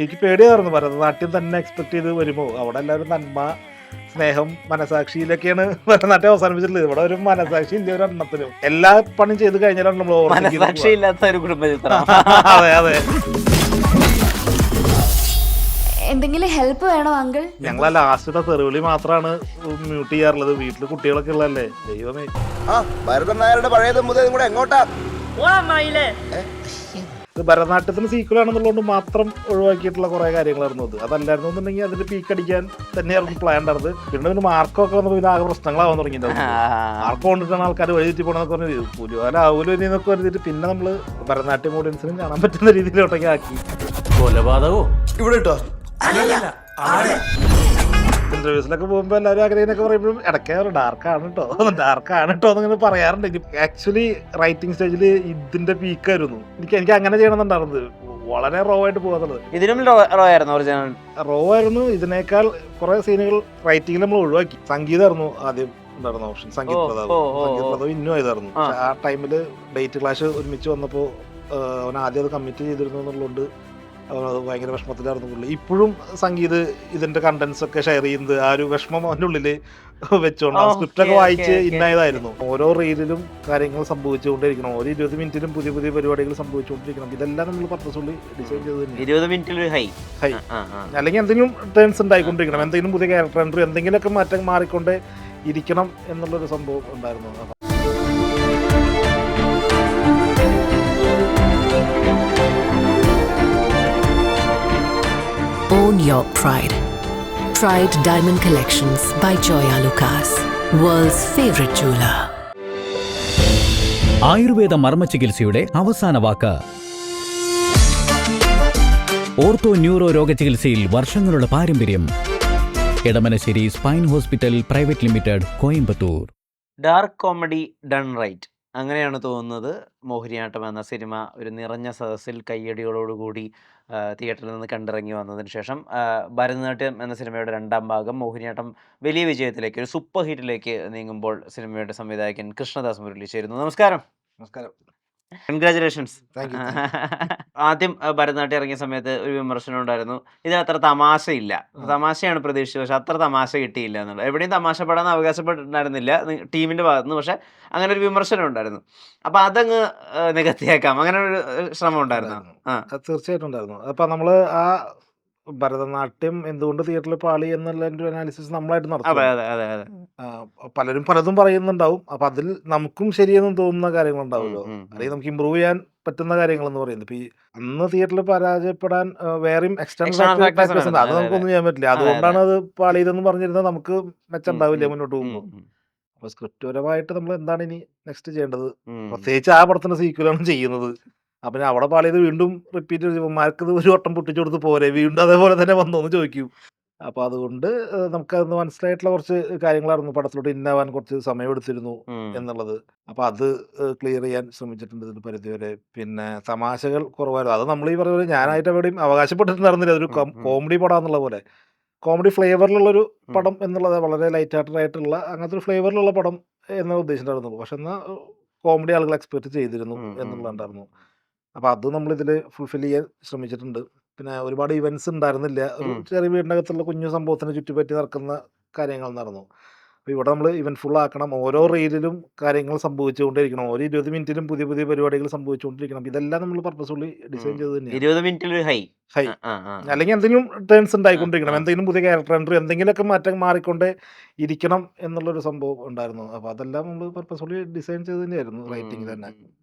എനിക്ക് പേടിയായിരുന്നു ഭരതനാട്യം തന്നെ എക്സ്പെക്ട് ചെയ്ത് വരുമോ. അവിടെ എല്ലാവരും നന്മ, സ്നേഹം, മനസാക്ഷിയിലൊക്കെയാണ് ഭരതനാട്യം അവസാനിപ്പിച്ചിട്ടുള്ളത്. ഇവിടെ ഒരു മനസാക്ഷി ഇല്ല ഒരു എണ്ണത്തിനും. എല്ലാ പണിയും ചെയ്ത് കഴിഞ്ഞാലാണ് നമ്മൾ ഓവർടേക്ക് ചെയ്ത് മനസാക്ഷി ഇല്ലാത്ത ഒരു കുടുംബചിത്രം. അതെ അതെ. എന്തെങ്കിലും ഹെൽപ്പ് വേണോ അങ്കിൾ? ഞങ്ങളെ ലാസ്റ്റത്തെ തെറിവിളി മാത്രമാണ് മ്യൂട്ട് ചെയ്യാറുള്ളത്. വീട്ടില് കുട്ടികളൊക്കെ ഉള്ളതല്ലേ. ദൈവമേ. ഭരതൻ നായരുടെ പഴയതും മുതലും കൂടെ എങ്ങോട്ടാ? ഇത് ഭരതനാട്യത്തിന് സീക്വൽ ആണെന്നുള്ളതുകൊണ്ട് മാത്രം ഒഴിവാക്കിയിട്ടുള്ള കുറെ കാര്യങ്ങളായിരുന്നു അത്. അതല്ലായിരുന്നു എന്നുണ്ടെങ്കിൽ അതിന്റെ പീക്ക് അടിക്കാൻ തന്നെയായിരുന്നു പ്ലാൻ ഉണ്ടായിരുന്നത്. പിന്നെ ഒരു മാർക്കൊക്കെ വന്നപ്പോൾ പിന്നെ ആകെ പ്രശ്നങ്ങളാവാൻ തുടങ്ങിയിട്ടുണ്ടായിരുന്നു. മാർക്ക് കൊണ്ടിട്ടാണ് ആൾക്കാർ വഴി തെറ്റി പോകണമെന്നൊക്കെ പറഞ്ഞത്. പുലിവാല ആവൂലോ എന്നൊക്കെ പറഞ്ഞിട്ട് പിന്നെ നമ്മള് ഭരതനാട്യം ഓഡിയൻസിനും കാണാൻ പറ്റുന്ന രീതിയിലോട്ടൊക്കെ ആക്കി. കൊലപാതകോ ഇവിടെ ഇട്ടോ ഇന്റർവ്യൂസിലൊക്കെ പോകുമ്പോൾ എല്ലാവരും ആഗ്രഹിക്കുന്നൊക്കെ പറയുമ്പോഴും ഇടയ്ക്ക് ഡാർക്കാണ് കേട്ടോ എന്നിങ്ങനെ പറയാറുണ്ട്. ആക്ച്വലി റൈറ്റിംഗ് സ്റ്റേജിൽ ഇതിന്റെ പീക്കായിരുന്നു. എനിക്ക് അങ്ങനെ ചെയ്യണമെന്നുണ്ടായിരുന്നത്. വളരെ റോ ആയിട്ട് പോകാന്നുള്ളത്. ഇതിനും റോ ആയിരുന്നു ഒറിജിനൽ. റോ ആയിരുന്നു. ഇതിനേക്കാൾ കുറെ സീനുകൾ റൈറ്റിംഗിൽ നമ്മൾ ഒഴിവാക്കി. സംഗീതമായിരുന്നു ആദ്യം ഉണ്ടായിരുന്ന ഓപ്ഷൻ. സംഗീത പ്രതാപം ഇന്നും ആയതായിരുന്നു. പക്ഷെ ആ ടൈമില് ഡേറ്റ് ക്ലാഷ് ഒരുമിച്ച് വന്നപ്പോൾ അവൻ ആദ്യം അത് കമ്മിറ്റ് ചെയ്തിരുന്നു എന്നുള്ളതുകൊണ്ട് ഭയങ്കര വിഷമത്തിലായിരുന്നു പുള്ളി. ഇപ്പോഴും സംഗീത് ഇതിന്റെ കണ്ടന്റ്സ് ഒക്കെ ഷെയർ ചെയ്യുന്നത് ആ ഒരു വിഷമം അവൻ്റെ ഉള്ളില് വെച്ചോണ്ട് സ്ക്രിപ്റ്റ് ഒക്കെ വായിച്ച് ഇന്നായതായിരുന്നു. ഓരോ റീലിലും കാര്യങ്ങൾ സംഭവിച്ചുകൊണ്ടിരിക്കണം. ഓരോ 20 മിനിറ്റിലും പുതിയ പുതിയ പരിപാടികൾ സംഭവിച്ചുകൊണ്ടിരിക്കണം. ഇതെല്ലാം നമ്മൾ പർപ്പസ്ഫുള്ളി ഡിസൈൻ ചെയ്ത് തന്നെ 20 മിനിറ്റിൽ ഹൈ അല്ലെങ്കിൽ എന്തെങ്കിലും ടേൺസ് ഉണ്ടായിക്കൊണ്ടിരിക്കണം. എന്തെങ്കിലും പുതിയ ക്യാരക്ടർ എൻട്രി, എന്തെങ്കിലുമൊക്കെ മാറ്റം മാറിക്കൊണ്ടേ ഇരിക്കണം എന്നുള്ളൊരു സംഭവം ഉണ്ടായിരുന്നു. Own your pride. Pride Diamond Collections by Joya Lucas, world's favorite jeweler. Ayurveda മർമ്മ ചികിത്സയുടെ അവസാന വാക്ക്. ഓർത്തോ ന്യൂറോ രോഗ ചികിത്സയിൽ വർഷങ്ങളുടെ പാരമ്പര്യം. Edamanassery spine hospital private limited, Coimbatore. Dark comedy done right, അങ്ങനെയാണ് തോന്നുന്നത്. മോഹിനിയാട്ടം എന്ന സിനിമ ഒരു നിറഞ്ഞ സദസ്സിൽ കയ്യടികളോടുകൂടി തിയേറ്ററിൽ നിന്ന് കണ്ടിറങ്ങി വന്നതിന് ശേഷം ഭരതനാട്യം എന്ന സിനിമയുടെ 2ാം ഭാഗം മോഹിനിയാട്ടം വലിയ വിജയത്തിലേക്ക്, ഒരു സൂപ്പർ ഹിറ്റിലേക്ക് നീങ്ങുമ്പോൾ സിനിമയുടെ സംവിധായകൻ കൃഷ്ണദാസ് മുരളി ചേരുന്നു. നമസ്കാരം. നമസ്കാരം. കൺഗ്രാചുലേഷൻസ്. ആദ്യം ഭരതനാട്യം ഇറങ്ങിയ സമയത്ത് ഒരു വിമർശനം ഉണ്ടായിരുന്നു, ഇതിൽ അത്ര തമാശയില്ല. തമാശയാണ് പ്രതീക്ഷിച്ചത്, പക്ഷെ അത്ര തമാശ കിട്ടിയില്ല എന്നുള്ളത്. എവിടെയും തമാശ പെടാൻ അവകാശപ്പെട്ടിട്ടുണ്ടായിരുന്നില്ല ടീമിന്റെ ഭാഗത്തുനിന്ന്, പക്ഷെ അങ്ങനെ ഒരു വിമർശനം ഉണ്ടായിരുന്നു. അപ്പൊ അതങ്ങ് നികത്തിയേക്കാം, അങ്ങനെ ഒരു ശ്രമം ഉണ്ടായിരുന്നു. തീർച്ചയായിട്ടും ഉണ്ടായിരുന്നു. അപ്പൊ നമ്മള് ആ ഭരതനാട്യം എന്തുകൊണ്ട് തിയേറ്ററിൽ പാളി എന്നുള്ള ഒരു അനാലിസിസ് നമ്മളായിട്ട് നടത്തും. പലരും പലതും പറയുന്നുണ്ടാവും. അപ്പൊ അതിൽ നമുക്കും ശരിയെന്ന് തോന്നുന്ന കാര്യങ്ങളുണ്ടാവുമല്ലോ, അല്ലെങ്കിൽ നമുക്ക് ഇമ്പ്രൂവ് ചെയ്യാൻ പറ്റുന്ന കാര്യങ്ങൾ എന്ന് പറയുന്നത്. ഇപ്പൊ ഈ അന്ന് തിയേറ്ററിൽ പരാജയപ്പെടാൻ വേറെയും എക്സ്റ്റേണൽ ഫാക്ടേഴ്സ് ഉണ്ട്. അത് നമുക്കൊന്നും ചെയ്യാൻ പറ്റില്ല. അതുകൊണ്ടാണ് അത് പാളിയതെന്ന് പറഞ്ഞിരുന്നത് നമുക്ക് മെച്ചമുണ്ടാവില്ല മുന്നോട്ട് പോകുമ്പോൾ. അപ്പൊ സ്ക്രിപ്റ്റ് പരമായിട്ട് നമ്മൾ എന്താണ് ഇനി നെക്സ്റ്റ് ചെയ്യേണ്ടത്, പ്രത്യേകിച്ച് ആ പടത്തിന്റെ സീക്വലാണ് ചെയ്യുന്നത്. അപ്പം അവിടെ പാളിയത് വീണ്ടും റിപ്പീറ്റ് ചെയ്ത് മാർക്കത് ഒരു വട്ടം പൊട്ടിച്ചു കൊടുത്ത് പോരെ, വീണ്ടും അതേപോലെ തന്നെ വന്നോന്ന് ചോദിക്കും. അപ്പോൾ അതുകൊണ്ട് നമുക്കത് മനസ്സിലായിട്ടുള്ള കുറച്ച് കാര്യങ്ങളായിരുന്നു. പടത്തിലോട്ട് ഇന്നാവാൻ കുറച്ച് സമയമെടുത്തിരുന്നു എന്നുള്ളത്. അപ്പോൾ അത് ക്ലിയർ ചെയ്യാൻ ശ്രമിച്ചിട്ടുണ്ട് ഇതിന് പരിധിവരെ. പിന്നെ തമാശകൾ കുറവായിരുന്നു. അത് നമ്മൾ ഈ പറഞ്ഞ പോലെ ഞാനായിട്ട് എവിടെയും അവകാശപ്പെട്ടിട്ടുണ്ടായിരുന്നില്ല അതൊരു കോമഡി പടം എന്നുള്ള പോലെ. കോമഡി ഫ്ലേവറിലുള്ളൊരു പടം എന്നുള്ളത്, വളരെ ലൈറ്റ് ഹാർട്ടഡ് ആയിട്ടുള്ള അങ്ങനത്തെ ഒരു ഫ്ലേവറിലുള്ള പടം എന്ന ഉദ്ദേശിച്ചിട്ടുണ്ടായിരുന്നുള്ളൂ. പക്ഷെ എന്നാൽ കോമഡി ആളുകൾ എക്സ്പെക്ട് ചെയ്തിരുന്നു എന്നുള്ളതുണ്ടായിരുന്നു. അപ്പോൾ അത് നമ്മളിതിൽ ഫുൾഫിൽ ചെയ്യാൻ ശ്രമിച്ചിട്ടുണ്ട്. പിന്നെ ഒരുപാട് ഇവൻറ്റ്സ് ഉണ്ടായിരുന്നില്ല. ഒരു ചെറിയ വീടിനകത്തുള്ള കുഞ്ഞു സംഭവത്തിന് ചുറ്റിപ്പറ്റി നടക്കുന്ന കാര്യങ്ങൾ നടന്നു. അപ്പോൾ ഇവിടെ നമ്മൾ ഇവൻറ്റ് ഫുൾ ആക്കണം. ഓരോ റീലിലും കാര്യങ്ങൾ സംഭവിച്ചുകൊണ്ടിരിക്കണം. ഓരോ 20 മിനിറ്റിലും പുതിയ പുതിയ പരിപാടികൾ സംഭവിച്ചുകൊണ്ടിരിക്കണം. ഇതെല്ലാം നമ്മൾ പർപ്പസ്ഫുള്ളി ഡിസൈൻ ചെയ്ത് തന്നെയാണ്. 20 മിനിറ്റിൽ ഹൈ അല്ലെങ്കിൽ എന്തെങ്കിലും ടേൺസ് ഉണ്ടായിക്കൊണ്ടിരിക്കണം, എന്തെങ്കിലും പുതിയ ക്യാരക്ടർ എൻട്രി, എന്തെങ്കിലുമൊക്കെ മാറ്റം മാറിക്കൊണ്ടേ ഇരിക്കണം എന്നുള്ളൊരു സംഭവം ഉണ്ടായിരുന്നു. അപ്പോൾ അതെല്ലാം നമ്മൾ പർപ്പസ്ഫുള്ളി ഡിസൈൻ ചെയ്ത് തന്നെയായിരുന്നു റൈറ്റിംഗ് തന്നെ.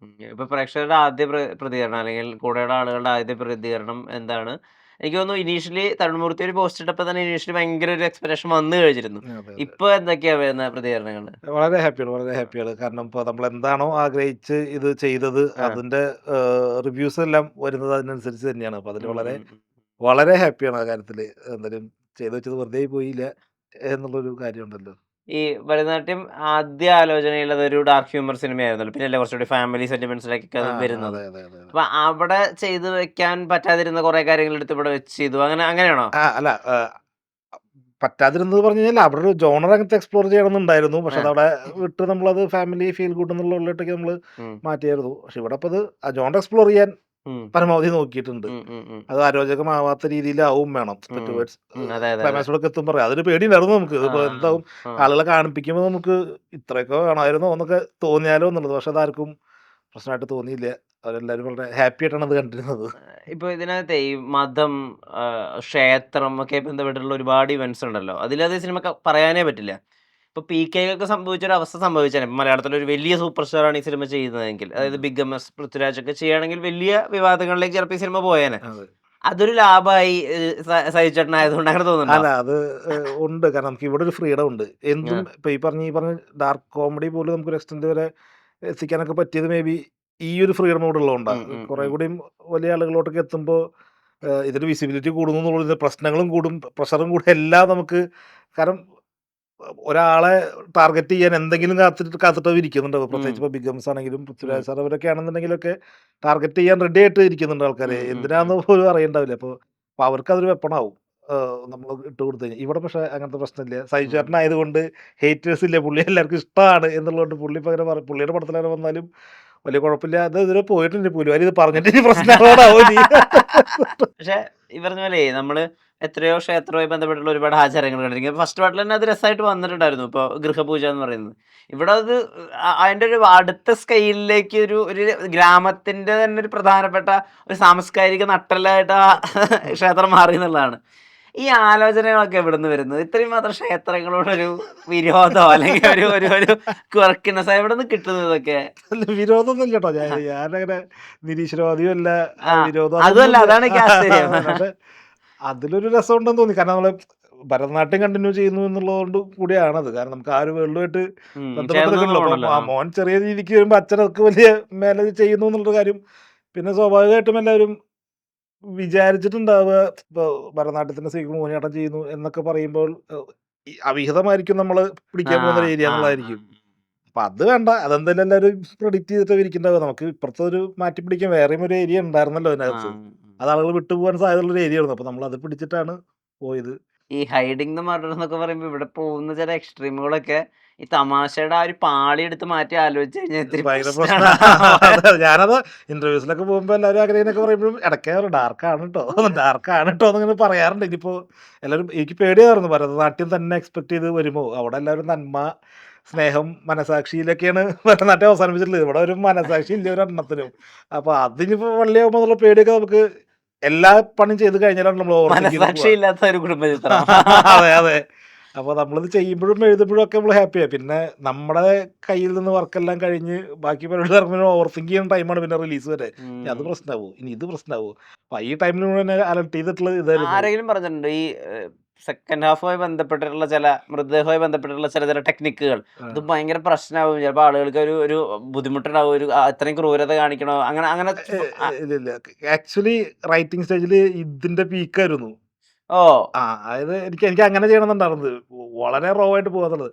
ഇപ്പൊ പ്രേക്ഷകരുടെ ആദ്യ പ്രതികരണം, അല്ലെങ്കിൽ കൂടെയുള്ള ആളുകളുടെ ആദ്യ പ്രതികരണം എന്താണ്? എനിക്ക് തോന്നുന്നു ഇനീഷ്യലി തരുൺമൂർത്തി ഒരു പോസ്റ്റ് ഇട്ടപ്പോൾ തന്നെ ഇനീഷ്യലി ഭയങ്കര ഒരു എക്സ്പെക്ടേഷൻ വന്നു കഴിഞ്ഞിരുന്നു. ഇപ്പൊ എന്തൊക്കെയാ വരുന്ന പ്രതികരണങ്ങൾ? വളരെ ഹാപ്പിയാണ്. കാരണം ഇപ്പോൾ നമ്മൾ എന്താണോ ആഗ്രഹിച്ച് ഇത് ചെയ്തത് അതിന്റെ റിവ്യൂസ് എല്ലാം വരുന്നത് അതിനനുസരിച്ച് തന്നെയാണ്. അപ്പോൾ അതിൽ വളരെ ഹാപ്പിയാണ് ആ കാര്യത്തിൽ. എന്തായാലും ചെയ്ത് വെച്ചത് വെറുതെ പോയില്ല എന്നുള്ളൊരു കാര്യമുണ്ടല്ലോ. ഈ ഭരതനാട്യം ആദ്യ ആലോചനയിൽ അതൊരു ഡാർക്ക് ഹ്യൂമർ സിനിമയായിരുന്നല്ലോ, പിന്നെ കുറച്ചുകൂടി ഫാമിലി സെന്റിമെന്റ്സിലേക്കൊക്കെ അത് വരുന്നത്. അപ്പൊ അവിടെ ചെയ്തു വെക്കാൻ പറ്റാതിരുന്ന കുറെ കാര്യങ്ങൾ എടുത്ത് ഇവിടെ വെച്ച് ചെയ്തു, അങ്ങനെയാണോ? അല്ല, പറ്റാതിരുന്നത് പറഞ്ഞു കഴിഞ്ഞാൽ അവിടെ ഒരു ജോണർ അങ്ങനത്തെ എക്സ്പ്ലോർ ചെയ്യണമെന്നുണ്ടായിരുന്നു. പക്ഷെ അതവിടെ വിട്ട് നമ്മളത് ഫാമിലി ഫീൽ ഗുഡ് എന്നുള്ള ഉള്ളിലേക്ക് നമ്മൾ മാറ്റിയായിരുന്നു. പക്ഷെ ഇവിടെ അപ്പോൾ അത് ആ ജോണർ എക്സ്പ്ലോർ ചെയ്യാൻ പരമാവധി നോക്കിയിട്ടുണ്ട്. അത് അരോചകമാവാത്ത രീതിയിലാവും വേണം. ടുവേർഡ്സ് ക്ലൈമാക്സിലൊക്കെ എത്തും പറയാം. അതൊരു പേടിയുണ്ടായിരുന്നു നമുക്ക്. ഇതിപ്പോ എന്താവും ആളുകളെ കാണിപ്പിക്കുമ്പോൾ നമുക്ക് ഇത്രയൊക്കെ വേണമായിരുന്നോ എന്നൊക്കെ തോന്നിയാലോ എന്നുള്ളത്. പക്ഷെ അതാർക്കും പ്രശ്നമായിട്ട് തോന്നിയില്ല. അവരെല്ലാവരും വളരെ ഹാപ്പി ആയിട്ടാണ് അത് കണ്ടിരുന്നത്. ഇപ്പൊ ഇതിനകത്തെ ഈ മതം, ക്ഷേത്രം ഒക്കെ ബന്ധപ്പെട്ടുള്ള ഒരുപാട് ഇവന്റ്സ് ഉണ്ടല്ലോ. അതിലത് സിനിമ പറയാനേ പറ്റില്ല. ഇപ്പൊ PK-ക്കൊക്കെ സംഭവിച്ചൊരു അവസ്ഥ സംഭവിച്ചാൽ മലയാളത്തിൽ ഒരു വലിയ സൂപ്പർ സ്റ്റാറാണ് ഈ സിനിമ ചെയ്യുന്നതെങ്കിൽ, അതായത് ബിഗ് എം.എസ്. പൃഥ്വിരാജ് ഒക്കെ ചെയ്യുകയാണെങ്കിൽ വലിയ വിവാദങ്ങളിലേക്ക് ചിലപ്പോൾ ഈ സിനിമ പോയേനെ. അതൊരു ലാഭമായി സഹിച്ചേട്ടനായതുകൊണ്ട് അങ്ങനെ തോന്നുന്നുണ്ടോ? അല്ല അത് ഉണ്ട്. കാരണം നമുക്ക് ഇവിടെ ഒരു ഫ്രീഡം ഉണ്ട്. എന്തും ഇപ്പൊ ഈ പറഞ്ഞ ഡാർക്ക് കോമഡി പോലും നമുക്കൊരു എക്സ്റ്റെന്റ് വരെ എത്തിക്കാനൊക്കെ പറ്റിയത് മേ ബി ഈ ഒരു ഫ്രീഡമോട് ഉള്ളതുകൊണ്ടാണ്. കുറെ കൂടിയും വലിയ ആളുകളോട്ടൊക്കെ എത്തുമ്പോൾ ഇതിന്റെ വിസിബിലിറ്റി കൂടുന്നു എന്നുള്ളത്, പ്രശ്നങ്ങളും കൂടും, പ്രഷറും കൂടും, എല്ലാം നമുക്ക്. കാരണം ഒരാളെ ടാർഗറ്റ് ചെയ്യാൻ എന്തെങ്കിലും കാത്തിട്ട് ഇരിക്കുന്നുണ്ടാവും. പ്രത്യേകിച്ച് ഇപ്പോൾ ബിഗ് എംസ് ആണെങ്കിലും പൃഥ്വിരാജ് സാർ അവരൊക്കെ ആണെന്നുണ്ടെങ്കിലൊക്കെ ടാർഗറ്റ് ചെയ്യാൻ റെഡി ആയിട്ട് ഇരിക്കുന്നുണ്ട് ആൾക്കാരെ. എന്തിനാന്ന് പോലും അറിയണ്ടാവില്ല. അപ്പോൾ അവർക്ക് അതൊരു വെപ്പണാവും നമ്മൾ ഇട്ട് കൊടുത്തു കഴിഞ്ഞാൽ. ഇവിടെ പക്ഷേ അങ്ങനത്തെ പ്രശ്നമില്ല. സൈജു ചേട്ടനായതുകൊണ്ട് ഹേറ്റേഴ്സ് ഇല്ല. പുള്ളി എല്ലാവർക്കും ഇഷ്ടമാണ് എന്നുള്ളതുകൊണ്ട് പുള്ളി ഇപ്പോൾ അങ്ങനെ പുള്ളിയുടെ പടത്തിലാണ് വന്നാലും വലിയ കുഴപ്പമില്ല. അത് ഇതിൽ പോയിട്ടുണ്ട് പോലും ഇത് പറഞ്ഞിട്ട് ഇനി പ്രശ്നങ്ങളോടാവും. പക്ഷെ ഈ പറഞ്ഞ പോലെ നമ്മള് എത്രയോ ക്ഷേത്രവുമായി ബന്ധപ്പെട്ടുള്ള ഒരുപാട് ആചാരങ്ങൾ കണ്ടിരിക്കും. ഫസ്റ്റ് പാർട്ടിൽ തന്നെ അത് രസമായിട്ട് വന്നിട്ടുണ്ടായിരുന്നു. ഇപ്പോൾ ഗൃഹപൂജ എന്ന് പറയുന്നത് ഇവിടെ അത് അതിൻ്റെ ഒരു അടുത്ത സ്കെയിലിലേക്ക് ഒരു ഗ്രാമത്തിന്റെ തന്നെ ഒരു പ്രധാനപ്പെട്ട ഒരു സാംസ്കാരിക നട്ടെല്ലായിട്ട് ആ ക്ഷേത്രം മാറി എന്നുള്ളതാണ്. ഈ ആലോചനകളൊക്കെ എവിടെ നിന്ന് വരുന്നത്? ഇത്രയും മാത്രം ക്ഷേത്രങ്ങളോടൊരു വിരോധമോ അല്ലെങ്കിൽ ഒരു ക്വർക്കിനെസ് എവിടെ നിന്ന് കിട്ടുന്നതൊക്കെ? വിരോധമൊന്നും ഇല്ല കേട്ടോ. ഞാനങ്ങനെ നിരീശ്വരവാദിയും അല്ല, വിരോധം അതുമല്ല, അതാണ് എനിക്ക് ആശ്ചര്യം. പക്ഷെ അതിലൊരു രസം ഉണ്ടെന്ന് തോന്നി. കാരണം നമ്മള് ഭരതനാട്യം കണ്ടിന്യൂ ചെയ്യുന്നു എന്നുള്ളതുകൊണ്ട് കൂടിയാണത്. കാരണം നമുക്ക് ആ ഒരു വേൾഡുമായിട്ട് ബന്ധപ്പെട്ടിട്ടുണ്ടല്ലോ. മോൻ ചെറിയ രീതിക്ക് വരുമ്പോൾ അച്ഛനൊക്കെ വലിയ മേലെ ചെയ്യുന്നു എന്നുള്ളൊരു കാര്യം. പിന്നെ സ്വാഭാവികമായിട്ടും എല്ലാവരും വിചാരിച്ചിട്ടുണ്ടാവുക ഇപ്പോൾ ഭരതനാട്യത്തിന്റെ സീക്വൽ മോഹിനിയാട്ടം ചെയ്യുന്നു എന്നൊക്കെ പറയുമ്പോൾ അവിഹിതമായിരിക്കും നമ്മൾ പിടിക്കാൻ പോകുന്ന ഒരു ഏരിയ എന്നുള്ളതായിരിക്കും. അപ്പൊ അത് വേണ്ട. അതെന്തായാലും എല്ലാവരും പ്രെഡിക്റ്റ് ചെയ്തിട്ട് ഇരിക്കുന്നുണ്ടാവുക. നമുക്ക് ഇപ്പുറത്തെ ഒരു മാറ്റി പിടിക്കാൻ വേറെയും ഒരു ഏരിയ ഉണ്ടായിരുന്നല്ലോ അതിനകത്ത്. അത് ആളുകൾ വിട്ടുപോകാൻ സാധ്യതയുള്ള ഒരു ഏരിയ ആയിരുന്നു. അപ്പൊ നമ്മൾ അത് പിടിച്ചിട്ടാണ് പോയത്. ഈ ഹൈഡിങ് ദ മർഡർ എന്നൊക്കെ പറയുമ്പോൾ ഇവിടെ പോകുന്ന ചില എക്സ്ട്രീമുകളൊക്കെ ഈ തമാശയുടെ ആ ഒരു പാളി എടുത്ത് മാറ്റി ആലോചിച്ച് കഴിഞ്ഞാൽ ഇത്തിരി ഭയങ്കര പ്രശ്നമാണ്. പ്രശ്നമാണ്. ഞാനത് ഇന്റർവ്യൂസിലൊക്കെ പോകുമ്പോൾ എല്ലാവരും ആഗ്രഹിക്കുന്നൊക്കെ പറയുമ്പോഴും ഇടയ്ക്ക് ഡാർക്കാണ് കേട്ടോ എന്നിങ്ങനെ പറയാറുണ്ട്. ഇനിയിപ്പോ എല്ലാവരും എനിക്ക് പേടിയായിരുന്നു ഭരതനാട്യം തന്നെ എക്സ്പെക്ട് ചെയ്ത് വരുമോ. അവിടെ എല്ലാവരും നന്മ, സ്നേഹം, മനസാക്ഷിയിലൊക്കെയാണ് ഭരതനാട്യം അവസാനിപ്പിച്ചിട്ടുള്ളത്. ഇവിടെ ഒരു മനസാക്ഷി ഇല്ല ഒരു എണ്ണത്തിനും. അപ്പൊ അതിനിപ്പോ വള്ളിയാകുമ്പോൾ എന്നുള്ള പേടിയൊക്കെ നമുക്ക് എല്ലാ പണിയും ചെയ്ത് കഴിഞ്ഞാലാണ് നമ്മൾ മനസാക്ഷി ഇല്ലാത്ത ഒരു കുടുംബചിത്രം. അതെ അതെ. അപ്പോൾ നമ്മളിത് ചെയ്യുമ്പോഴും എഴുതുമ്പോഴും ഒക്കെ നമ്മൾ ഹാപ്പിയാണ്. പിന്നെ നമ്മുടെ കയ്യിൽ നിന്ന് വർക്കെല്ലാം കഴിഞ്ഞ് ബാക്കി പരിപാടി ഇറങ്ങുമ്പോൾ ഓവർ തിങ്ക് ചെയ്യുന്ന ടൈമാണ് പിന്നെ റിലീസ് വരെ. അത് പ്രശ്നമാവും, ഇനി ഇത് പ്രശ്നമാവും. അപ്പൊ ഈ ടൈമിൽ തന്നെ അലർട്ട് ചെയ്തിട്ടുള്ളത് ഇതായിരുന്നു. ആരെങ്കിലും പറഞ്ഞിട്ടുണ്ട് ഈ സെക്കൻഡ് ഹാഫുമായി ബന്ധപ്പെട്ടിട്ടുള്ള ചില മൃതദേഹവുമായി ബന്ധപ്പെട്ടിട്ടുള്ള ചില ടെക്നിക്കുകൾ ഇത് ഭയങ്കര പ്രശ്നമാവും, ചിലപ്പോൾ ആളുകൾക്ക് ഒരു ബുദ്ധിമുട്ടുണ്ടാവും, ഇത്രയും ക്രൂരത കാണിക്കണോ അങ്ങനെ? ഇല്ല, ആക്ച്വലി റൈറ്റിംഗ് സ്റ്റേജിൽ ഇതിന്റെ പീക്കായിരുന്നു. അതായത് എനിക്ക് അങ്ങനെ ചെയ്യണമെന്നുണ്ടായിരുന്നത്. വളരെ റോ ആയിട്ട് പോകാന്നുള്ളത്.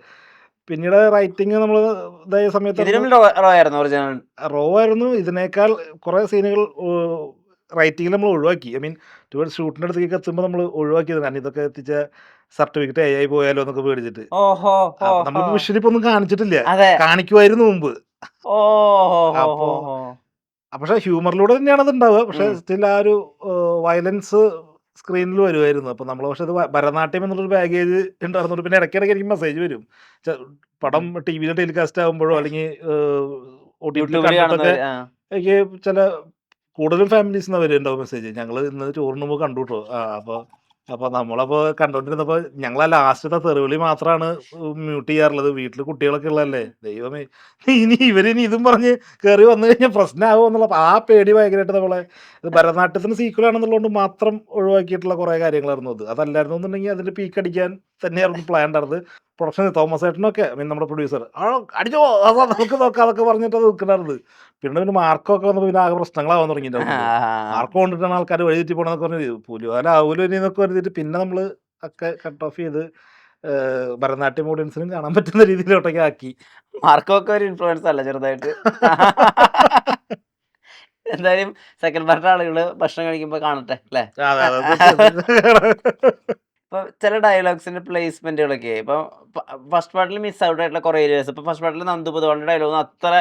പിന്നീട് റൈറ്റിംഗ് നമ്മൾ ഇതായ സമയത്ത് റോ ആയിരുന്നു. ഇതിനേക്കാൾ കുറെ സീനുകൾ റൈറ്റിങ്ങിൽ നമ്മൾ ഒഴിവാക്കി. ഐ മീൻ ടുവേർഡ്സ് ഷൂട്ടിന്റെ അടുത്തേക്ക് എത്തുമ്പോൾ നമ്മൾ ഒഴിവാക്കിയത്. കാരണം ഇതൊക്കെ എത്തിച്ച സർട്ടിഫിക്കറ്റ് AI പോയാലോ എന്നൊക്കെ പേടിച്ചിട്ട് നമ്മൾ വിഷ്വലി ഇപ്പൊ ഒന്നും കാണിച്ചിട്ടില്ല, കാണിക്കുമായിരുന്നു മുമ്പ്. അപ്പോ പക്ഷെ ഹ്യൂമറിലൂടെ തന്നെയാണ് അത് ഉണ്ടാവുക. പക്ഷെ സ്റ്റിൽ ആ ഒരു വയലൻസ് സ്ക്രീനിൽ വരുമായിരുന്നു. അപ്പൊ നമ്മൾ പക്ഷെ അത് ഭരതനാട്യം എന്നുള്ളൊരു ബാഗേജ് ഉണ്ടായിരുന്നുള്ളൂ. പിന്നെ ഇടയ്ക്കിടയ്ക്ക് എനിക്ക് മെസ്സേജ് വരും, പടം ടിവിയിൽ ടെലികാസ്റ്റ് ആകുമ്പോഴോ അല്ലെങ്കിൽ OTT കണ്ടിട്ടൊക്കെ എനിക്ക് ചില കൂടുതലും ഫാമിലീസ് നിന്ന് വരുന്നുണ്ടാവും മെസ്സേജ്. ഞങ്ങൾ ഇന്ന് ചോറിന് മുമ്പ് കണ്ടു കേട്ടോ. അപ്പൊ നമ്മളപ്പോ കണ്ടോണ്ടിരുന്നപ്പോ ഞങ്ങൾ ആ ലാസ്റ്റത്തെ തെറിവിളി മാത്രമാണ് മ്യൂട്ട് ചെയ്യാറുള്ളത്. വീട്ടിൽ കുട്ടികളൊക്കെ ഉള്ളതല്ലേ. ദൈവമേ, ഇനി ഇതും പറഞ്ഞ് കയറി വന്നു കഴിഞ്ഞാൽ പ്രശ്നമാകുമോ എന്നുള്ള ആ പേടി ഭയങ്കരമായിട്ട് നമ്മളെ. ഭരതനാട്യത്തിന് സീക്വൽ ആണെന്നുള്ളതുകൊണ്ട് മാത്രം ഒഴിവാക്കിയിട്ടുള്ള കുറെ കാര്യങ്ങളായിരുന്നു അത്. അതല്ലായിരുന്നു എന്നുണ്ടെങ്കിൽ അതിന്റെ പീക്ക് അടിക്കാൻ തന്നെയായിരുന്നു പ്ലാൻ ഉണ്ടായിരുന്നത്. പ്രൊഡക്ഷൻ തോമസ് ഏട്ടനൊക്കെ മീൻ നമ്മുടെ പ്രൊഡ്യൂസർ അടിച്ചോ നമുക്ക് നോക്കാം അതൊക്കെ പറഞ്ഞിട്ട് അത് നിൽക്കണമായിരുന്നു. പിന്നെ മാർക്കൊക്കെ വന്നപ്പോൾ പിന്നെ ആകെ പ്രശ്നങ്ങളാവാൻ തുടങ്ങിയിട്ടുണ്ടായിരുന്നു. മാർക്ക് കൊണ്ടിട്ടാണ് ആൾക്കാർ വഴിതെറ്റി പോകണമെന്നൊക്കെ പറഞ്ഞത്. പുലിവാലാവൂലോ എന്നൊക്കെ പറഞ്ഞിട്ട് പിന്നെ നമ്മൾ ഒക്കെ കട്ട് ഓഫ് ചെയ്ത് ഭരതനാട്യം ഓഡിയൻസിനും കാണാൻ പറ്റുന്ന രീതിയിലോട്ടൊക്കെ ആക്കി. മാർക്കൊക്കെ ഒരു ഇൻഫ്ലുവൻസ് അല്ല ചെറുതായിട്ട്. എന്തായാലും സെക്കൻഡ് പാർട്ട് ആളുകൾ ഭക്ഷണം കഴിക്കുമ്പോൾ കാണട്ടെ അല്ലേ. ഇപ്പൊ ചില ഡയലോഗ്സിന്റെ പ്ലേസ്മെന്റുകളൊക്കെ ഇപ്പൊ ഫസ്റ്റ് പാർട്ടിൽ മിസ് ഔട്ട് ആയിട്ടുള്ള കുറെ ഏരിയാസ്. ഇപ്പൊ ഫസ്റ്റ് പാർട്ടിൽ നന്ദു പൊതുവാളുടെ ഡയലോഗ് അത്ര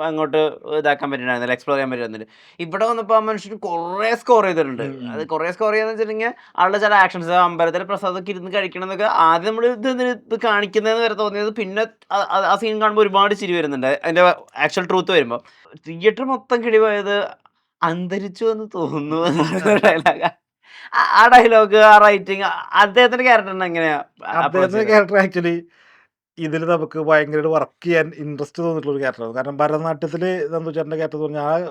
അങ്ങോട്ട് ഇതാക്കാൻ പറ്റുന്നുണ്ടായിരുന്നില്ല, എക്സ്പ്ലോർ ചെയ്യാൻ പറ്റുന്നില്ല. ഇവിടെ വന്നപ്പോൾ ആ മനുഷ്യൻ കുറെ സ്കോർ ചെയ്തിട്ടുണ്ട്. അത് കുറെ സ്കോർ ചെയ്യാന്ന് വെച്ചിട്ടുണ്ടെങ്കിൽ ആളുടെ ചില ആക്ഷൻസ്, അമ്പലത്തിലെ പ്രസാദമൊക്കെ ഇരുന്ന് കഴിക്കണം എന്നൊക്കെ ആദ്യം നമ്മൾ ഇത് കാണിക്കുന്നതെന്ന് വരെ തോന്നിയത്. പിന്നെ ആ സീൻ കാണുമ്പോൾ ഒരുപാട് ചിരി വരുന്നുണ്ട് അതിന്റെ ആക്ച്വൽ ട്രൂത്ത് വരുമ്പോൾ. തിയേറ്റർ മൊത്തം കിടിപോയത് അന്തരിച്ചു എന്ന് തോന്നുന്നു എന്നുള്ള ഡയലോഗ്. ആ ഡയലോഗ്, ആ റൈറ്റിംഗ്, അദ്ദേഹത്തിന്റെ ക്യാരക്ടറിന് എങ്ങനെയാ approach അദ്ദേഹത്തിന്റെ ചെയ്തത്? ക്യാരക്ടർ ആക്ച്വലി ഇതിൽ നമുക്ക് ഭയങ്കര വർക്ക് ചെയ്യാൻ ഇൻട്രസ്റ്റ് തോന്നിയിട്ടുള്ള ഒരു ക്യാരക്ടറാണ്. കാരണം ഭരതനാട്യത്തിൽ നന്ദു ചേട്ടൻ്റെ ക്യാരക്ടർ എന്ന് പറഞ്ഞാൽ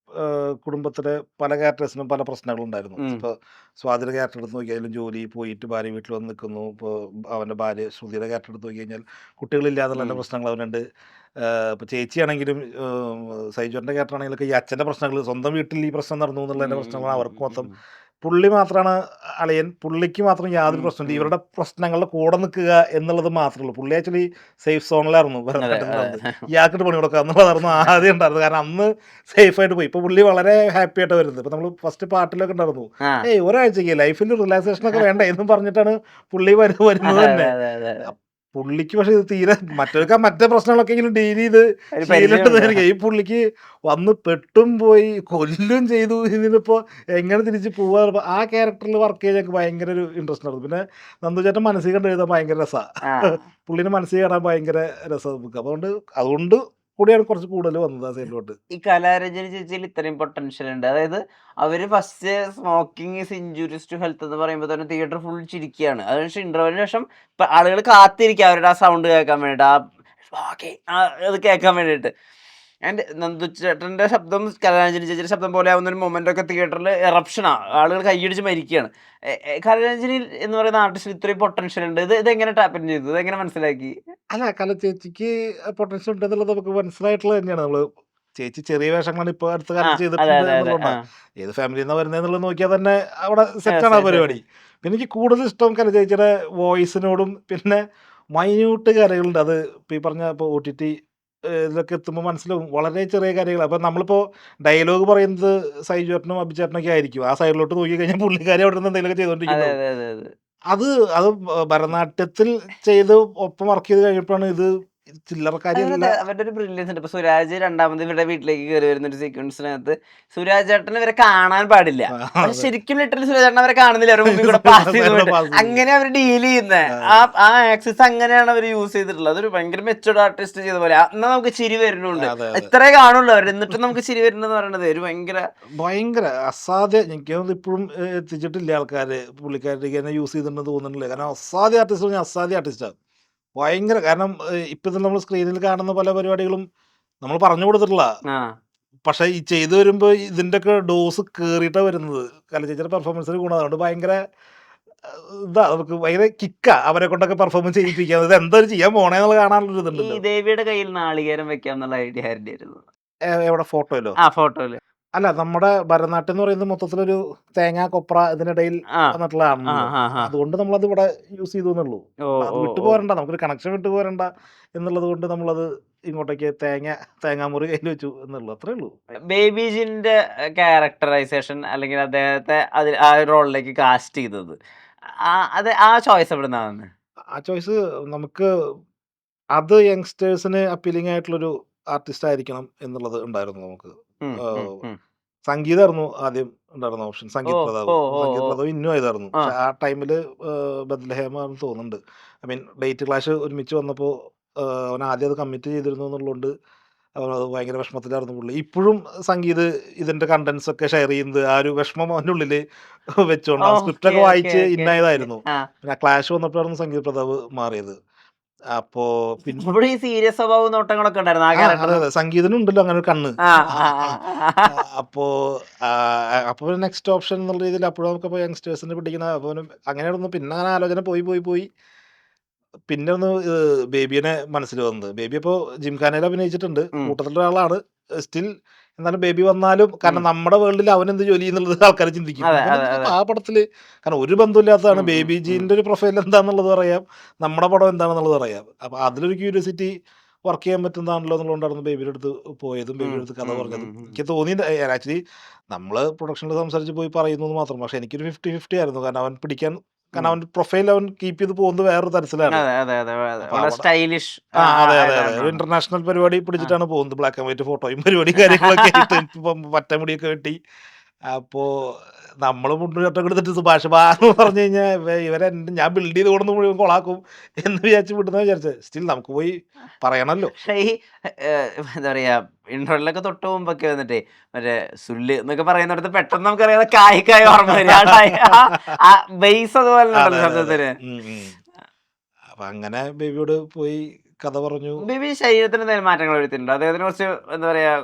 ആ കുടുംബത്തിലെ പല ക്യാരക്ടേഴ്സിനും പല പ്രശ്നങ്ങളുണ്ടായിരുന്നു. ഉം. ഇപ്പോൾ സ്വാതിയുടെ ക്യാരക്ടർ എടുത്ത് നോക്കിയാലും ജോലി പോയിട്ട് ഭാര്യ വീട്ടിൽ വന്ന് നിൽക്കുന്നു. ഇപ്പോൾ അവൻ്റെ ഭാര്യ ശ്രുതിയുടെ ക്യാരക്ടർ എടുത്ത് നോക്കി കഴിഞ്ഞാൽ കുട്ടികളില്ലാതുള്ള ഉം. പ്രശ്നങ്ങൾ അവനുണ്ട്. ഇപ്പോൾ ചേച്ചിയാണെങ്കിലും സൈജോൻ്റെ ക്യാരക്ടർ ആണെങ്കിലൊക്കെ ഈ അച്ഛൻ്റെ പ്രശ്നങ്ങൾ, സ്വന്തം വീട്ടിൽ ഈ പ്രശ്നം നടന്നു എന്നുള്ളതിൻ്റെ പ്രശ്നങ്ങൾ അവർക്ക് മൊത്തം. പുള്ളി മാത്രമാണ് അളിയൻ, പുള്ളിക്ക് മാത്രം യാതൊരു പ്രശ്നമില്ല. ഇവരുടെ പ്രശ്നങ്ങളുടെ കൂടെ നിൽക്കുക എന്നുള്ളത് മാത്രമേ ഉള്ളൂ. പുള്ളി ആക്ച്വലി സേഫ് സോണിലായിരുന്നു അതെ ഭരതനാട്യത്തിലുണ്ടായിരുന്നത്. അതെ. ഇയാൾക്കിട്ട് പണി കൊടുക്കുക എന്നുള്ളതായിരുന്നു ആദ്യം ഉണ്ടായിരുന്നത്. കാരണം അന്ന് സേഫായിട്ട് പോയി. ഇപ്പോൾ പുള്ളി വളരെ ഹാപ്പി ആയിട്ട് വരുന്നത്. ഇപ്പോൾ നമ്മൾ ഫസ്റ്റ് പാർട്ടിലൊക്കെ ഉണ്ടായിരുന്നു, ആ ഒരാഴ്ചയ്ക്ക് ലൈഫിൽ റിലാക്സേഷനൊക്കെ വേണ്ട എന്നും പറഞ്ഞിട്ടാണ് പുള്ളി വരുന്നത് അതെ തന്നെ. അതെ അതെ അതെ. പുള്ളിക്ക് പക്ഷേ ഇത് തീരെ മറ്റൊക്കെ മറ്റേ പ്രശ്നങ്ങളൊക്കെ എങ്കിലും ഡീൽ ചെയ്ത് ഒരു ശീലമുണ്ട്. പരിചയമുണ്ട്. ഈ പുള്ളിക്ക് വന്ന് പെട്ടും പോയി കൊല്ലും ചെയ്തു. ഇതിനിപ്പോൾ എങ്ങനെ തിരിച്ച് പോവാ, ആ ക്യാരക്ടറിൽ വർക്ക് ചെയ്യാൻ ഞങ്ങൾക്ക് ഭയങ്കര ഒരു ഇൻട്രസ്റ്റ് ആയിരുന്നു. പിന്നെ നന്ദു ചേട്ടൻ മനസ്സിൽ കണ്ട് എഴുതാൻ ഭയങ്കര രസമാണ്. ആ പുള്ളിനെ മനസ്സിൽ കാണാൻ ഭയങ്കര രസം ബുക്ക്. അതുകൊണ്ട് കൂടിയാണ് കുറച്ച് കൂടുതൽ വന്നത് ആ സൈഡിലോട്ട്. ഈ കലാരഞ്ജനി ചേച്ചിയിൽ ഇത്രയും പൊട്ടൻഷ്യൽ ഉണ്ട്. അതായത് അവര് first smoking is injurious to health എന്ന് പറയുമ്പോൾ തന്നെ തിയേറ്റർ ഫുൾ ചിരിക്കുകയാണ്. അതിനുശേഷം ഇന്റർവെലിന് ശേഷം ആളുകൾ കാത്തിരിക്കുക അവരുടെ ആ സൗണ്ട് കേൾക്കാൻ വേണ്ടിയിട്ട്, അത് കേൾക്കാൻ വേണ്ടിയിട്ട്. ആൻഡ് നന്ദു ചേട്ടന്റെ ശബ്ദം കലാരഞ്ജനി ചേച്ചിയുടെ ശബ്ദം പോലെ ആവുന്ന ഒരു മൊമെന്റ് ഒക്കെ തിയേറ്ററിൽ എറപ്ഷനാണ്, ആളുകൾ കൈയടിച്ച് മരിക്കുകയാണ്. കലാരഞ്ജനി എന്ന് പറയുന്ന ആർട്ടിസ്റ്റിൽ ഇത്രയും പൊട്ടൻഷ്യൽ ഉണ്ട്. ഇതെങ്ങനെ ടാപ്പൻ ചെയ്തു, ഇതെങ്ങനെ മനസ്സിലാക്കി? അല്ല, കല ചേച്ചിക്ക് പൊട്ടൻഷ്യൽ ഉണ്ടെന്നുള്ളത് നമുക്ക് മനസ്സിലായിട്ടുള്ളത് തന്നെയാണ്. നമ്മൾ ചേച്ചി ചെറിയ വേഷങ്ങളാണ് ഇപ്പോൾ അടുത്ത ആ കാലത്ത് അതെ ചെയ്തിട്ടുണ്ട് അതെ അതെ. ആ എന്നുള്ളതാണ്. ഏത് ഫാമിലിയിൽ നിന്നാണ് വരുന്നതെന്നുള്ളത് നോക്കിയാൽ തന്നെ അവിടെ സെറ്റാണ് ആ ശരി ശരി. പരിപാടി. പിന്നെ എനിക്ക് കൂടുതൽ ഇഷ്ടം കല ചേച്ചിയുടെ വോയിസിനോടും പിന്നെ മൈന്യൂട്ട് കാര്യങ്ങളുണ്ട്. അത് ഇപ്പോൾ ഈ പറഞ്ഞ ഇപ്പോൾ OTT ഇതിലൊക്കെ എത്തുമ്പോൾ മനസ്സിലാവും വളരെ ചെറിയ കാര്യങ്ങൾ. അപ്പം നമ്മളിപ്പോൾ ഡയലോഗ് പറയുന്നത് സൈജുവേട്ടനും അഭിചേട്ടനൊക്കെ ആയിരിക്കും. ആ സൈഡിലോട്ട് നോക്കി കഴിഞ്ഞാൽ പുള്ളിക്കാരി അവിടെ നിന്ന് എന്തെങ്കിലുമൊക്കെ അതെ ചെയ്തുകൊണ്ടിരിക്കുന്നുണ്ടാവും. അതെ അതെ അതെ. അത് അത് ഭരതനാട്യത്തിൽ ചെയ്ത് ഒപ്പം വർക്ക് ചെയ്ത് കഴിഞ്ഞപ്പോഴാണ് ഇത് ചില്ലറക്കാരിയല്ല. അതിനകത്ത് അവരുടെ ഒരു ബ്രില്യൻസ് ഉണ്ട്. ഇപ്പൊ സുരാജ് രണ്ടാമത് ഇവരുടെ വീട്ടിലേക്ക് കയറി വരുന്ന ഒരു സീക്വൻസിനകത്ത് സുരാജ് ചേട്ടനെ ഇവരെ കാണാൻ പാടില്ല. പക്ഷെ അതെ. ശരിക്കും ലിറ്ററലി സുരാജ് ചേട്ടൻ അവരെ കാണുന്നില്ല, അവരുടെ മുമ്പിൽ കൂടെ പാസ് ചെയ്തുകൊണ്ട്. പാസ് ചെയ്ത് അങ്ങനെ അവർ ഡീൽ ചെയ്യുന്നത്. ആ, ആ ആക്സിസ് അങ്ങനെയാണ് അവർ യൂസ് ചെയ്തിട്ടുള്ളത്. അതൊരു ഭയങ്കര മെച്ചൂർഡ് ആർട്ടിസ്റ്റ് ചെയ്ത പോലെ. എന്നാൽ നമുക്ക് ചിരി വരുന്നുണ്ട്. അതെ അതെ. ഇത്രേ കാണുള്ളൂ അവർ, എന്നിട്ടും നമുക്ക് ചിരി വരുന്നെന്ന് പറയുന്നത് ഒരു ഭയങ്കര ഭയങ്കര അസാധ്യ. എനിക്കത് ഇപ്പോഴും എത്തിച്ചിട്ടില്ല ആൾക്കാർ പുള്ളിക്കാരിക്ക് തന്നെ യൂസ് ചെയ്തിട്ടുണ്ടെന്ന് തോന്നുന്നില്ല. കാരണം അസാധ്യ ആർട്ടിസ്റ്റ് പറഞ്ഞാൽ അസാധ്യ ആർട്ടിസ്റ്റാണ്. ഭയങ്കര. കാരണം ഇപ്പം നമ്മൾ സ്ക്രീനിൽ കാണുന്ന പല പരിപാടികളും നമ്മൾ പറഞ്ഞു കൊടുത്തിട്ടുള്ള, ആ പക്ഷേ ഈ ചെയ്തു വരുമ്പോൾ ഇതിൻ്റെയൊക്കെ ഡോസ് കയറിയിട്ടാണ് വരുന്നത്. കലചേച്ചിയുടെ പെർഫോമൻസിന് ഗുണം. അതുകൊണ്ട് ഭയങ്കര ഇതാ, നമുക്ക് ഭയങ്കര കിക്കാ അവരെ കൊണ്ടൊക്കെ പെർഫോമൻസ് ചെയ്യിപ്പിക്കുക. ഇത് എന്താ ചെയ്യാൻ പോണേന്നുള്ള കാണാനുള്ളൊരു ഈ ഇതുണ്ടല്ലോ. ദേവിയുടെ കയ്യിൽ നാളികേരം വെക്കാം എന്നുള്ള ഐഡിയ ആരുടെ ആയിരുന്നു? എവിടെ ഫോട്ടോയിലോ? ആ ഫോട്ടോയില്. അല്ല, നമ്മുടെ ഭരതനാട്യം എന്ന് പറയുന്നത് മൊത്തത്തിലൊരു തേങ്ങ കൊപ്ര ഇതിനിടയിൽ ആ ആ വന്നിട്ടുള്ളതാണല്ലോ. ആ ആ. അതുകൊണ്ട് നമ്മളത് ഇവിടെ യൂസ് ചെയ്തു എന്നുള്ളൂ. ഓ അത് ഓ വിട്ടു ഓ. പോരണ്ട, നമുക്കൊരു കണക്ഷൻ വിട്ടു പോരണ്ട എന്നുള്ളത് കൊണ്ട് നമ്മളത് ഇങ്ങോട്ടേക്ക് തേങ്ങാമുറി കയ്യിൽ വെച്ചു എന്നുള്ളൂ. അത്രേ ഉള്ളൂ. ബേബി ജിന്റെ ക്യാരക്ടറൈസേഷൻ അല്ലെങ്കിൽ അദ്ദേഹത്തെ അതിൽ ആ റോളിലേക്ക് കാസ്റ്റ് ചെയ്തത്, അത് ആ ചോയ്സ് എവിടെ നിന്നാണ്? ആ ചോയ്സ് നമുക്ക് അത് യങ്സ്റ്റേഴ്സിന് അപ്പീലിംഗ് ആയിട്ടുള്ളൊരു ആർട്ടിസ്റ്റ് ആയിരിക്കണം എന്നുള്ളത് ഉണ്ടായിരുന്നു നമുക്ക്. സംഗീതമായിരുന്നു ആദ്യം ഉണ്ടായിരുന്ന ഓപ്ഷൻ. ഓ സംഗീത് പ്രതാപ്. ഓ ഓ സംഗീത് ഓ. പ്രതാപ് ഇന്നും ആയതായിരുന്നു. ആ പക്ഷെ ആ ടൈമിൽ ബദ്ലഹേമാണെന്ന് തോന്നുന്നുണ്ട്. ഐ മീൻ ഡേറ്റ് ക്ലാഷ് ഒരുമിച്ച് വന്നപ്പോൾ അവൻ ആദ്യം അത് കമ്മിറ്റ് ചെയ്തിരുന്നു എന്നുള്ളതുകൊണ്ട് അവനത് ഭയങ്കര വിഷമത്തിലായിരുന്നു പുള്ളി. ഇപ്പോഴും സംഗീത് ഇതിൻ്റെ കണ്ടൻസ് ഒക്കെ ഷെയർ ചെയ്യുന്നത് ആ ഒരു വിഷമം അവൻ്റെ ഉള്ളിൽ വെച്ചുകൊണ്ട് ആ ഓക്കെ സ്ക്രിപ്റ്റൊക്കെ ഓക്കെ വായിച്ച് ഓക്കെ ഓക്കെ. ഇന്നായതായിരുന്നു. ആ പിന്നെ ആ ക്ലാഷ് വന്നപ്പോഴായിരുന്നു സംഗീത് പ്രതാപ് മാറിയത്. അപ്പോൾ പിന്നെ ഇവിടെ ഈ സീരിയസ് സ്വഭാവ നോട്ടങ്ങളൊക്കെ ഉണ്ടായിരുന്നു ആ അതെ ക്യാരക്ടറിന്. അതെ, സംഗീതനുണ്ടല്ലോ അങ്ങനെ ഒരു കണ്ണ്. ആ ആ, ആ ആ, ആ. അപ്പോൾ അപ്പോൾ നെക്സ്റ്റ് ഓപ്ഷൻ എന്നുള്ള രീതിയിൽ അപ്പോഴും നമുക്കപ്പോൾ യങ്സ്റ്റേഴ്സിനെ പിടിക്കുന്ന അപ്പോൾ അങ്ങനെയായിരുന്നു. പിന്നെ അങ്ങനെ ആലോചന പോയി പിന്നെ ഒന്ന് ബേബിയെ മനസ്സിൽ വന്നത്. ബേബി ഇപ്പോൾ ജിംഖാനയിൽ അഭിനയിച്ചിട്ടുണ്ട്, ഉം, കൂട്ടത്തിലുള്ള ഒരാളാണ് സ്റ്റിൽ. എന്നാലും ബേബി വന്നാലും, ഉം. കാരണം നമ്മുടെ വേൾഡിൽ അവനെന്ത് ജോലി എന്നുള്ളത് ആൾക്കാർ ചിന്തിക്കും. അതെ ഇവനെ അതെ അതെ. ആ പടത്തിൽ കാരണം ഒരു ബന്ധമില്ലാത്തതാണ്. ഉം, ബേബി ഉം, ഉം. ജീൻ്റെ ഒരു പ്രൊഫൈൽ എന്താണെന്നുള്ളത് അറിയാം, നമ്മുടെ പടം എന്താണെന്നുള്ളത് അറിയാം. അപ്പോൾ അതിലൊരു ക്യൂരിയോസിറ്റി വർക്ക് ചെയ്യാൻ പറ്റുന്നതാണല്ലോ എന്നുള്ളതുകൊണ്ടായിരുന്നു ബേബിയുടെ അടുത്ത് പോയതും ഉം, ബേബിയുടെ അടുത്ത് കഥ ഉം, പറഞ്ഞതും. ഉം, ഉം. എനിക്ക് തോന്നിയത് ആക്ച്വലി നമ്മൾ പ്രൊഡക്ഷനിൽ സംസാരിച്ച് പോയി പറയുന്നു എന്ന് മാത്രം. പക്ഷേ എനിക്കൊരു 50-50 ആയിരുന്നു. കാരണം അവൻ പിടിക്കാൻ കാരണം അവൻ്റെ പ്രൊഫൈൽ അവൻ കീപ്പ് ചെയ്ത് പോകുന്നത് വേറൊരു തരത്തിലാണ്. അതെ അതെ അതെ അതെ അപ്പൊ വളരെ അവിടെ സ്റ്റൈലിഷ് അതെ അതെ അതെ ഒരു ഇന്റർനാഷണൽ പരിപാടി പിടിച്ചിട്ടാണ് പോകുന്നത്. ബ്ലാക്ക് ആൻഡ് വൈറ്റ് ഫോട്ടോയും പരിപാടി കാര്യങ്ങളൊക്കെ ആയിട്ട് ഇപ്പം പറ്റമുടിയൊക്കെ വെട്ടി. അപ്പോ നമ്മള് മുണ്ടും ഷർട്ടൊക്കെ എടുത്തിട്ട് സുഭാഷ് എന്ന് പറഞ്ഞു കഴിഞ്ഞാൽ ഇവരെ ഞാൻ ബിൽഡ് ചെയ്ത് കൊടുന്ന് മുഴുവൻ കൊളാക്കും എന്ന് വിചാരിച്ച് വിടുന്ന വിചാരിച്ചത്. സ്റ്റിൽ നമുക്ക് പോയി പറയണല്ലോ. പക്ഷേ ഈ എന്താ പറയാ ഇന്റർവെല്ലൊക്കെ തൊട്ട് മുമ്പൊക്കെ വന്നിട്ടേ മറ്റേ സുല്ല് എന്നൊക്കെ പറയുന്നിടത്ത് പെട്ടെന്ന് നമുക്കറിയാതെ കായ് ഓർമ്മ വരും. ആ ബേസ് അതുപോലെ അതെ ഉണ്ടല്ലോ അതെ അതെ ശബ്ദത്തിന്. അപ്പൊ അങ്ങനെ ബേബിയോട് പോയി കഥ പറഞ്ഞു. ബേബി ശരീരത്തിന് എന്തെങ്കിലും മാറ്റങ്ങൾ വരുത്തിയിട്ടുണ്ടോ? അദ്ദേഹത്തിന് കുറച്ച് എന്താ പറയാ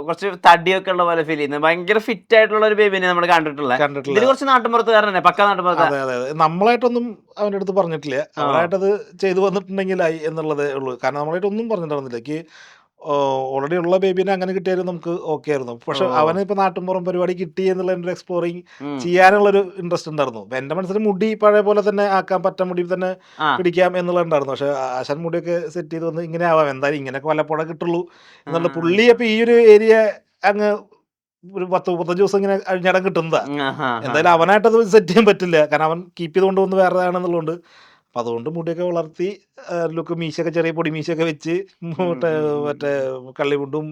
കുറച്ച് തടിയൊക്കെ ഉള്ള പോലെ ഫീൽ ചെയ്യുന്നത്. ഭയങ്കര ഫിറ്റ് ആയിട്ടുള്ള ഒരു ബേബിനെ നമ്മൾ കണ്ടിട്ടുള്ള. കണ്ടിട്ടില്ല. ഇതിൽ കുറച്ച് നാട്ടുമ്പുറത്തുകാരനെ പക്ക നാട്ടുമ്പുറത്ത്. അതെ അതെ അതെ നമ്മളായിട്ടൊന്നും അവൻ്റെ അടുത്ത് പറഞ്ഞിട്ടില്ല. ആ അവരായിട്ടത് ചെയ്തു വന്നിട്ടുണ്ടെങ്കിലായി എന്നുള്ളതേ ഉള്ളൂ. കാരണം നമ്മളായിട്ട് ഒന്നും പറഞ്ഞിട്ടുണ്ടായിരുന്നില്ല. എനിക്ക് ഓൾറെഡി ഉള്ള ബേബീനെ അങ്ങനെ കിട്ടിയാലും നമുക്ക് ഓക്കെ ആയിരുന്നു. ഓ പക്ഷെ അവന് ഇപ്പൊ നാട്ടുമ്പുറം പരിപാടി കിട്ടി എന്നുള്ള ഒരു എക്സ്പ്ലോറിങ് ഉം. ചെയ്യാനുള്ളൊരു ഇൻട്രസ്റ്റ് ഉണ്ടായിരുന്നു. അപ്പൊ എൻ്റെ മനസ്സിൽ മുടി പഴയ പോലെ തന്നെ ആക്കാൻ പറ്റ മുടി തന്നെ ആ പിടിക്കാം എന്നുള്ളതുണ്ടായിരുന്നു. പക്ഷെ ആശാൻ മുടിയൊക്കെ സെറ്റ് ചെയ്ത് വന്ന് ഇങ്ങനെ ആവാം, എന്തായാലും ഇങ്ങനെയൊക്കെ വല്ലപ്പോഴേ കിട്ടുള്ളൂ ആ എന്നുള്ള പുള്ളി. അപ്പൊ ഈ ഒരു ഏരിയ അങ്ങ് ഒരു 10-35 ദിവസം ഇങ്ങനെ അഴിഞ്ഞാടം കിട്ടുന്നതാ. എന്തായാലും അവനായിട്ടത് സെറ്റ് ചെയ്യാൻ പറ്റില്ല. കാരണം അവൻ കീപ്പ് ചെയ്ത് കൊണ്ടുവന്ന് വേറെ ആണെന്നുള്ളതുകൊണ്ട്. അപ്പം അതുകൊണ്ട് മുടിയൊക്കെ വളർത്തി ലുക്ക് മീശയൊക്കെ ചെറിയ പൊടി മീശയൊക്കെ വെച്ച് മറ്റേ മറ്റേ കള്ളിമുണ്ടും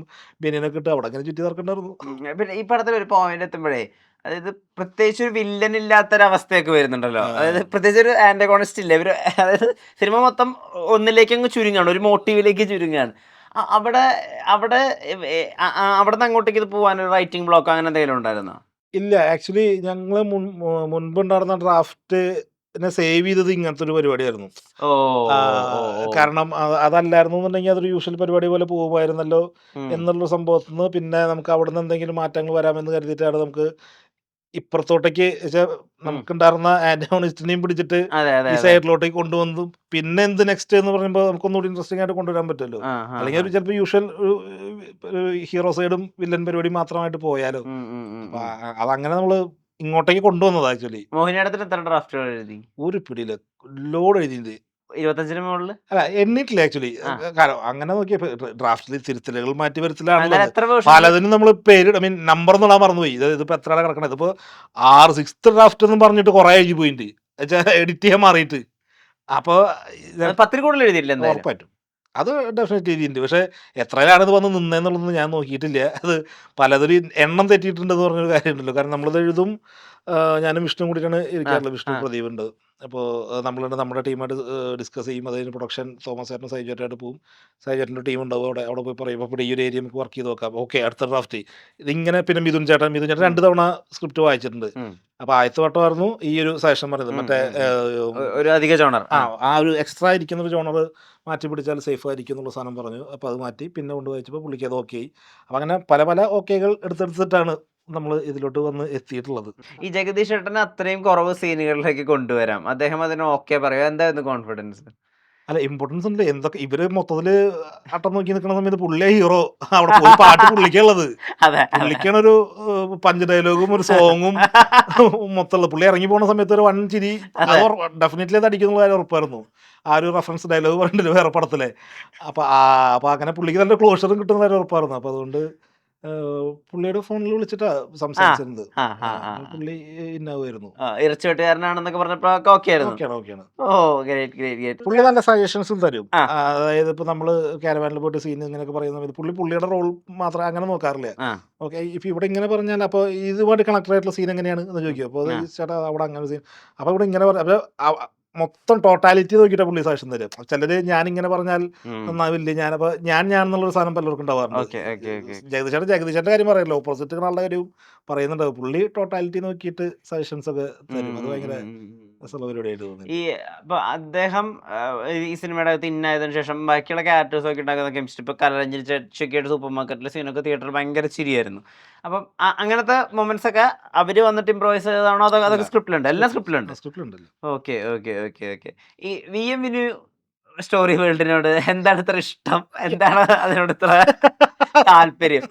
ബനിയനൊക്കെ ഇട്ട് അവിടെ അങ്ങനെ ചുറ്റി നടക്കണ്ടായിരുന്നു. പിന്നെ ഈ പടത്തിൽ ഒരു പോയിന്റ് എത്തുമ്പോഴേ അതായത് പ്രത്യേകിച്ച് ഒരു വില്ലൻ ഇല്ലാത്തൊരവസ്ഥയൊക്കെ വരുന്നുണ്ടല്ലോ. അതായത് പ്രത്യേകിച്ച് ഒരു ആന്റഗോണിസ്റ്റ് ഇല്ല ഇവര്. അതായത് സിനിമ മൊത്തം ഒന്നിലേക്ക് അങ്ങ് ചുരുങ്ങാണ്, ഒരു മോട്ടീവിലേക്ക് ചുരുങ്ങാണ്. അവിടെ അവിടെ അവിടെ നിന്ന് അങ്ങോട്ടേക്ക് ഇത് പോകാൻ ഒരു റൈറ്റിംഗ് ബ്ലോക്ക് അങ്ങനെ എന്തെങ്കിലും ഉണ്ടായിരുന്നോ? ഇല്ല, ആക്ച്വലി ഞങ്ങൾ മുൻപുണ്ടായിരുന്ന ഡ്രാഫ്റ്റിനെ സേവ് ചെയ്തത് ഇങ്ങനത്തെ ഒരു പരിപാടിയായിരുന്നു. ഓ ആ, ഓ ഓ കാരണം അതല്ലായിരുന്നു എന്നുണ്ടെങ്കിൽ അതൊരു യൂഷ്വൽ പരിപാടി പോലെ പോകുമായിരുന്നല്ലോ ഉം. എന്നുള്ള സംഭവത്തിൽ നിന്ന് പിന്നെ നമുക്ക് അവിടെ നിന്ന് എന്തെങ്കിലും മാറ്റങ്ങൾ വരാമെന്ന് കരുതിയിട്ടാണ് നമുക്ക് ഇപ്പുറത്തോട്ടേക്ക് ഉം. നമുക്കുണ്ടായിരുന്ന ആന്റഗോണിസ്റ്റിനെയും പിടിച്ചിട്ട് അതെ അതെ ഈ അതെ. സൈഡിലോട്ടേക്ക് കൊണ്ടുവന്നതും പിന്നെ എന്ത് നെക്സ്റ്റ് എന്ന് പറയുമ്പോൾ നമുക്കൊന്നുകൂടി ഇൻട്രസ്റ്റിംഗ് ആയിട്ട് കൊണ്ടുവരാൻ പറ്റുമല്ലോ. ആ ആ അല്ലെങ്കിൽ ആ. ഒരു ചിലപ്പോൾ യൂഷ്വൽ ഹീറോ സൈഡും വില്ലൻ പരിപാടി മാത്രമായിട്ട് പോയാലോ. ഉം, ഉം, ഉം, അപ്പൊ ഉം. അതങ്ങനെ നമ്മൾ ഇങ്ങോട്ടേക്ക് കൊണ്ടുവന്നത് ആക്ച്വലി. മോഹിനിയാട്ടത്തിന് എത്ര ഡ്രാഫ്റ്റുകൾ എഴുതി? ഒരു പിടിയില് ലോഡ് എഴുതിയിട്ടുണ്ട്. 25-ന് മുകളിൽ. അല്ല എണ്ണിട്ടില്ല ആക്ച്വലി. ആ കാരണം അങ്ങനെ നോക്കിയപ്പോ ഡ്രാഫ്റ്റിൽ തിരുത്തലുകൾ മാറ്റി എന്നാലും വരത്തിലാണുള്ളത്. എത്ര വേർഷൻസ്? പലതിനും നമ്മൾ പേര് ഐ മീൻ നമ്പർ എന്നുള്ള മറന്നുപോയി. ഇതിപ്പോ എത്രയാണ് കിടക്കണത്? ഇതിപ്പോ 6th ഡ്രാഫ്റ്റ് എന്ന് പറഞ്ഞിട്ട് കുറെ എഴുതി പോയിട്ടുണ്ട് എഡിറ്റ് ചെയ്യാൻ മാറിയിട്ട്. അപ്പോൾ 10-ൽ കൂടുതൽ എഴുതിയില്ല എന്തായാലും. ഉറപ്പായിട്ടും അത് ഡെഫിനറ്റ് എഴുതിയിട്ടുണ്ട്. പക്ഷെ എത്രയിലാണ് ഇത് വന്ന് നിന്നതെന്നുള്ളത് ഞാൻ നോക്കിയിട്ടില്ല. അത് പലതിലും എണ്ണം തെറ്റിയിട്ടുണ്ടെന്ന് പറഞ്ഞൊരു കാര്യമുണ്ടല്ലോ. കാരണം നമ്മളിത് എഴുതും, ഞാനും വിഷ്ണു കൂടിയിട്ടാണ് ആ ഇരിക്കാറുള്ളത്. വിഷ്ണു ആ പ്രദീപ് ഉണ്ട്. അപ്പോൾ നമ്മളുണ്ട് നമ്മുടെ ടീമായിട്ട് ഡിസ്കസ് ചെയ്യും. അതിന് പ്രൊഡക്ഷൻ തോമസ് ചേട്ടനും സൈജുമായിട്ട് പോകും. സൈജുമായിട്ടിൻ്റെ ടീം ഉണ്ടാവും അവിടെ പോയി പറയും അപ്പോൾ ഈ ഒരു ഏരിയ നമുക്ക് വർക്ക് ചെയ്ത് നോക്കാം. ഓക്കെ അടുത്ത ഡ്രാഫ്റ്റ് ഇതിങ്ങനെ. പിന്നെ മിഥുൻ ചേട്ടൻ 2 തവണ സ്ക്രിപ്റ്റ് വായിച്ചിട്ടുണ്ട്. ഉം, അപ്പോൾ ആദ്യത്തെ വട്ടമായിരുന്നു ഈ ഒരു സജഷൻ പറയുന്നത്. ഉം, മറ്റേ ഉം. ഒരു അധിക ജോണർ. ആ ഒരു എക്സ്ട്രാ ഇരിക്കുന്ന ഒരു ജോണർ മാറ്റി പിടിച്ചാൽ സേഫ് ആയിരിക്കും എന്നുള്ള സാധനം പറഞ്ഞു. അപ്പോൾ അത് മാറ്റി പിന്നെ കൊണ്ട് വായിച്ചപ്പോൾ പുള്ളിക്ക് അത് ഓക്കെ ആയി. അപ്പോൾ അങ്ങനെ പല പല ഓക്കെകൾ എടുത്തെടുത്തിട്ടാണ് നമ്മൾ ഇതിലോട്ട് വന്ന് എത്തിയിട്ടുള്ളത്. ഈ ജഗദീഷ് ചേട്ടനെ അത്രയും കുറവ് സീനുകളിലേക്ക് കൊണ്ടുവരാം, അദ്ദേഹം അതിന് ഓക്കെ പറയുക, എന്തായിരുന്നു കോൺഫിഡൻസ്? അല്ല ഇമ്പോർട്ടൻസ് ഉണ്ട്. എന്തൊക്കെ ഇവര് മൊത്തത്തില് അട്ടം നോക്കി നിൽക്കുന്ന സമയത്ത് പുള്ളിയെ ഹീറോ. അവിടെ പോയി പാട്ട് പുള്ളിക്കുള്ളത്. അതെ അതെ. പുള്ളിക്കാണ് ഒരു പഞ്ച് ഡയലോഗും ഒരു സോങ്ങും മൊത്തമുള്ളത്. പുള്ളി ഇറങ്ങി പോകുന്ന സമയത്ത് ഒരു 1 ചിരി അതെ. അത് ഡെഫിനറ്റ്ലി അത് അടിക്കുന്ന കാര്യം ഉറപ്പായിരുന്നു. ആ ഒരു റെഫറൻസ് ഡയലോഗ് പറഞ്ഞിട്ട് വേറെ പടത്തിലെ. അപ്പൊ അങ്ങനെ പുള്ളിക്ക് നല്ല ക്ലോഷറും കിട്ടുന്ന കാര്യം ഉറപ്പായിരുന്നു. അപ്പൊ അതുകൊണ്ട് പുള്ളിയുടെ ഫോണിൽ വിളിച്ചിട്ടാ ആ സംസാരിച്ചിരുന്നത്. ആ ആ ആ പുള്ളി ഇന്നാവുമായിരുന്നു. ഇറച്ചിവെട്ടുകാരനാണെന്നൊക്കെ പറഞ്ഞപ്പോഴൊക്കെ ഓക്കെ ആയിരുന്നു. ഓക്കെയാണ്. ഓ ഗ്രേറ്റ് ഗ്രേറ്റ് ഗ്രേറ്റ്. പുള്ളി നല്ല സജഷൻസും തരും. ആ അതായത് ഇപ്പൊ നമ്മള് കാരവാനിൽ പോയിട്ട് സീൻ ഇങ്ങനെയൊക്കെ പറയുന്ന സമയത്ത് പുള്ളിയുടെ റോൾ മാത്രം അങ്ങനെ നോക്കാറില്ല. ആ ഓക്കെ ഇപ്പൊ ഇവിടെ ഇങ്ങനെ പറഞ്ഞാൽ അപ്പോൾ ഇതുമായിട്ട് കണക്ട് ആയിട്ടുള്ള സീൻ എങ്ങനെയാണ് എന്ന് ചോദിക്കും. അപ്പോൾ ആ ചേട്ടാ അവിടെ അങ്ങനെ സീൻ. അപ്പോൾ ഇവിടെ ഇങ്ങനെ പറയാം. അപ്പോൾ മൊത്തം ടോട്ടാലിറ്റി നോക്കിയിട്ട് പുള്ളി സജഷൻ തരും. ചിലര് ഞാനിങ്ങനെ പറഞ്ഞാൽ ഉം. നന്നാവില്ലേ, ഞാനപ്പോൾ ഞാൻ എന്നുള്ളൊരു സാധനം പലർക്കും ഉണ്ടാവാറുണ്ട്. Okay okay okay. ജഗദീശന്റെ കാര്യം പറയല്ലോ, ഓപ്പോസിറ്റ് ആളുടെ കാര്യവും പറയുന്നുണ്ട്. പുള്ളി ടോട്ടാലിറ്റി നോക്കിയിട്ട് സജഷൻസ് ഒക്കെ തരും. അത് ഭയങ്കര രസമുള്ള പരിപാടിയായിട്ട് തോന്നി. ഈ അപ്പൊ അദ്ദേഹം ഈ സിനിമയുടെ അകത്ത് ഇന്നായതിനു ശേഷം ബാക്കിയുള്ള ക്യാരക്ടേഴ്സ് ഒക്കെ ഉണ്ടാക്കുന്ന കെമിസ്ട്രി, ഇപ്പൊ കലരഞ്ജലി ചെക്കിയുടെ സൂപ്പർ മാർക്കറ്റിലെ സീനൊക്കെ തിയേറ്ററിൽ ഭയങ്കര ചിരിയായിരുന്നു. അപ്പം അങ്ങനത്തെ മൊമെന്റ്സ് ഒക്കെ അവര് വന്നിട്ട് ഇംപ്രോവൈസ് ചെയ്തതാണോ അല്ല അതൊക്കെ സ്ക്രിപ്റ്റിലുണ്ട്? എല്ലാം സ്ക്രിപ്റ്റിലുണ്ട്. സ്ക്രിപ്റ്റിലുണ്ടല്ലോ. Okay okay okay okay. ഈ VM വിനു സ്റ്റോറി വേൾഡിനോട് എന്താണ് ഇത്ര ഇഷ്ടം, എന്താണ് അതിനോട് ഇത്ര താല്പര്യം?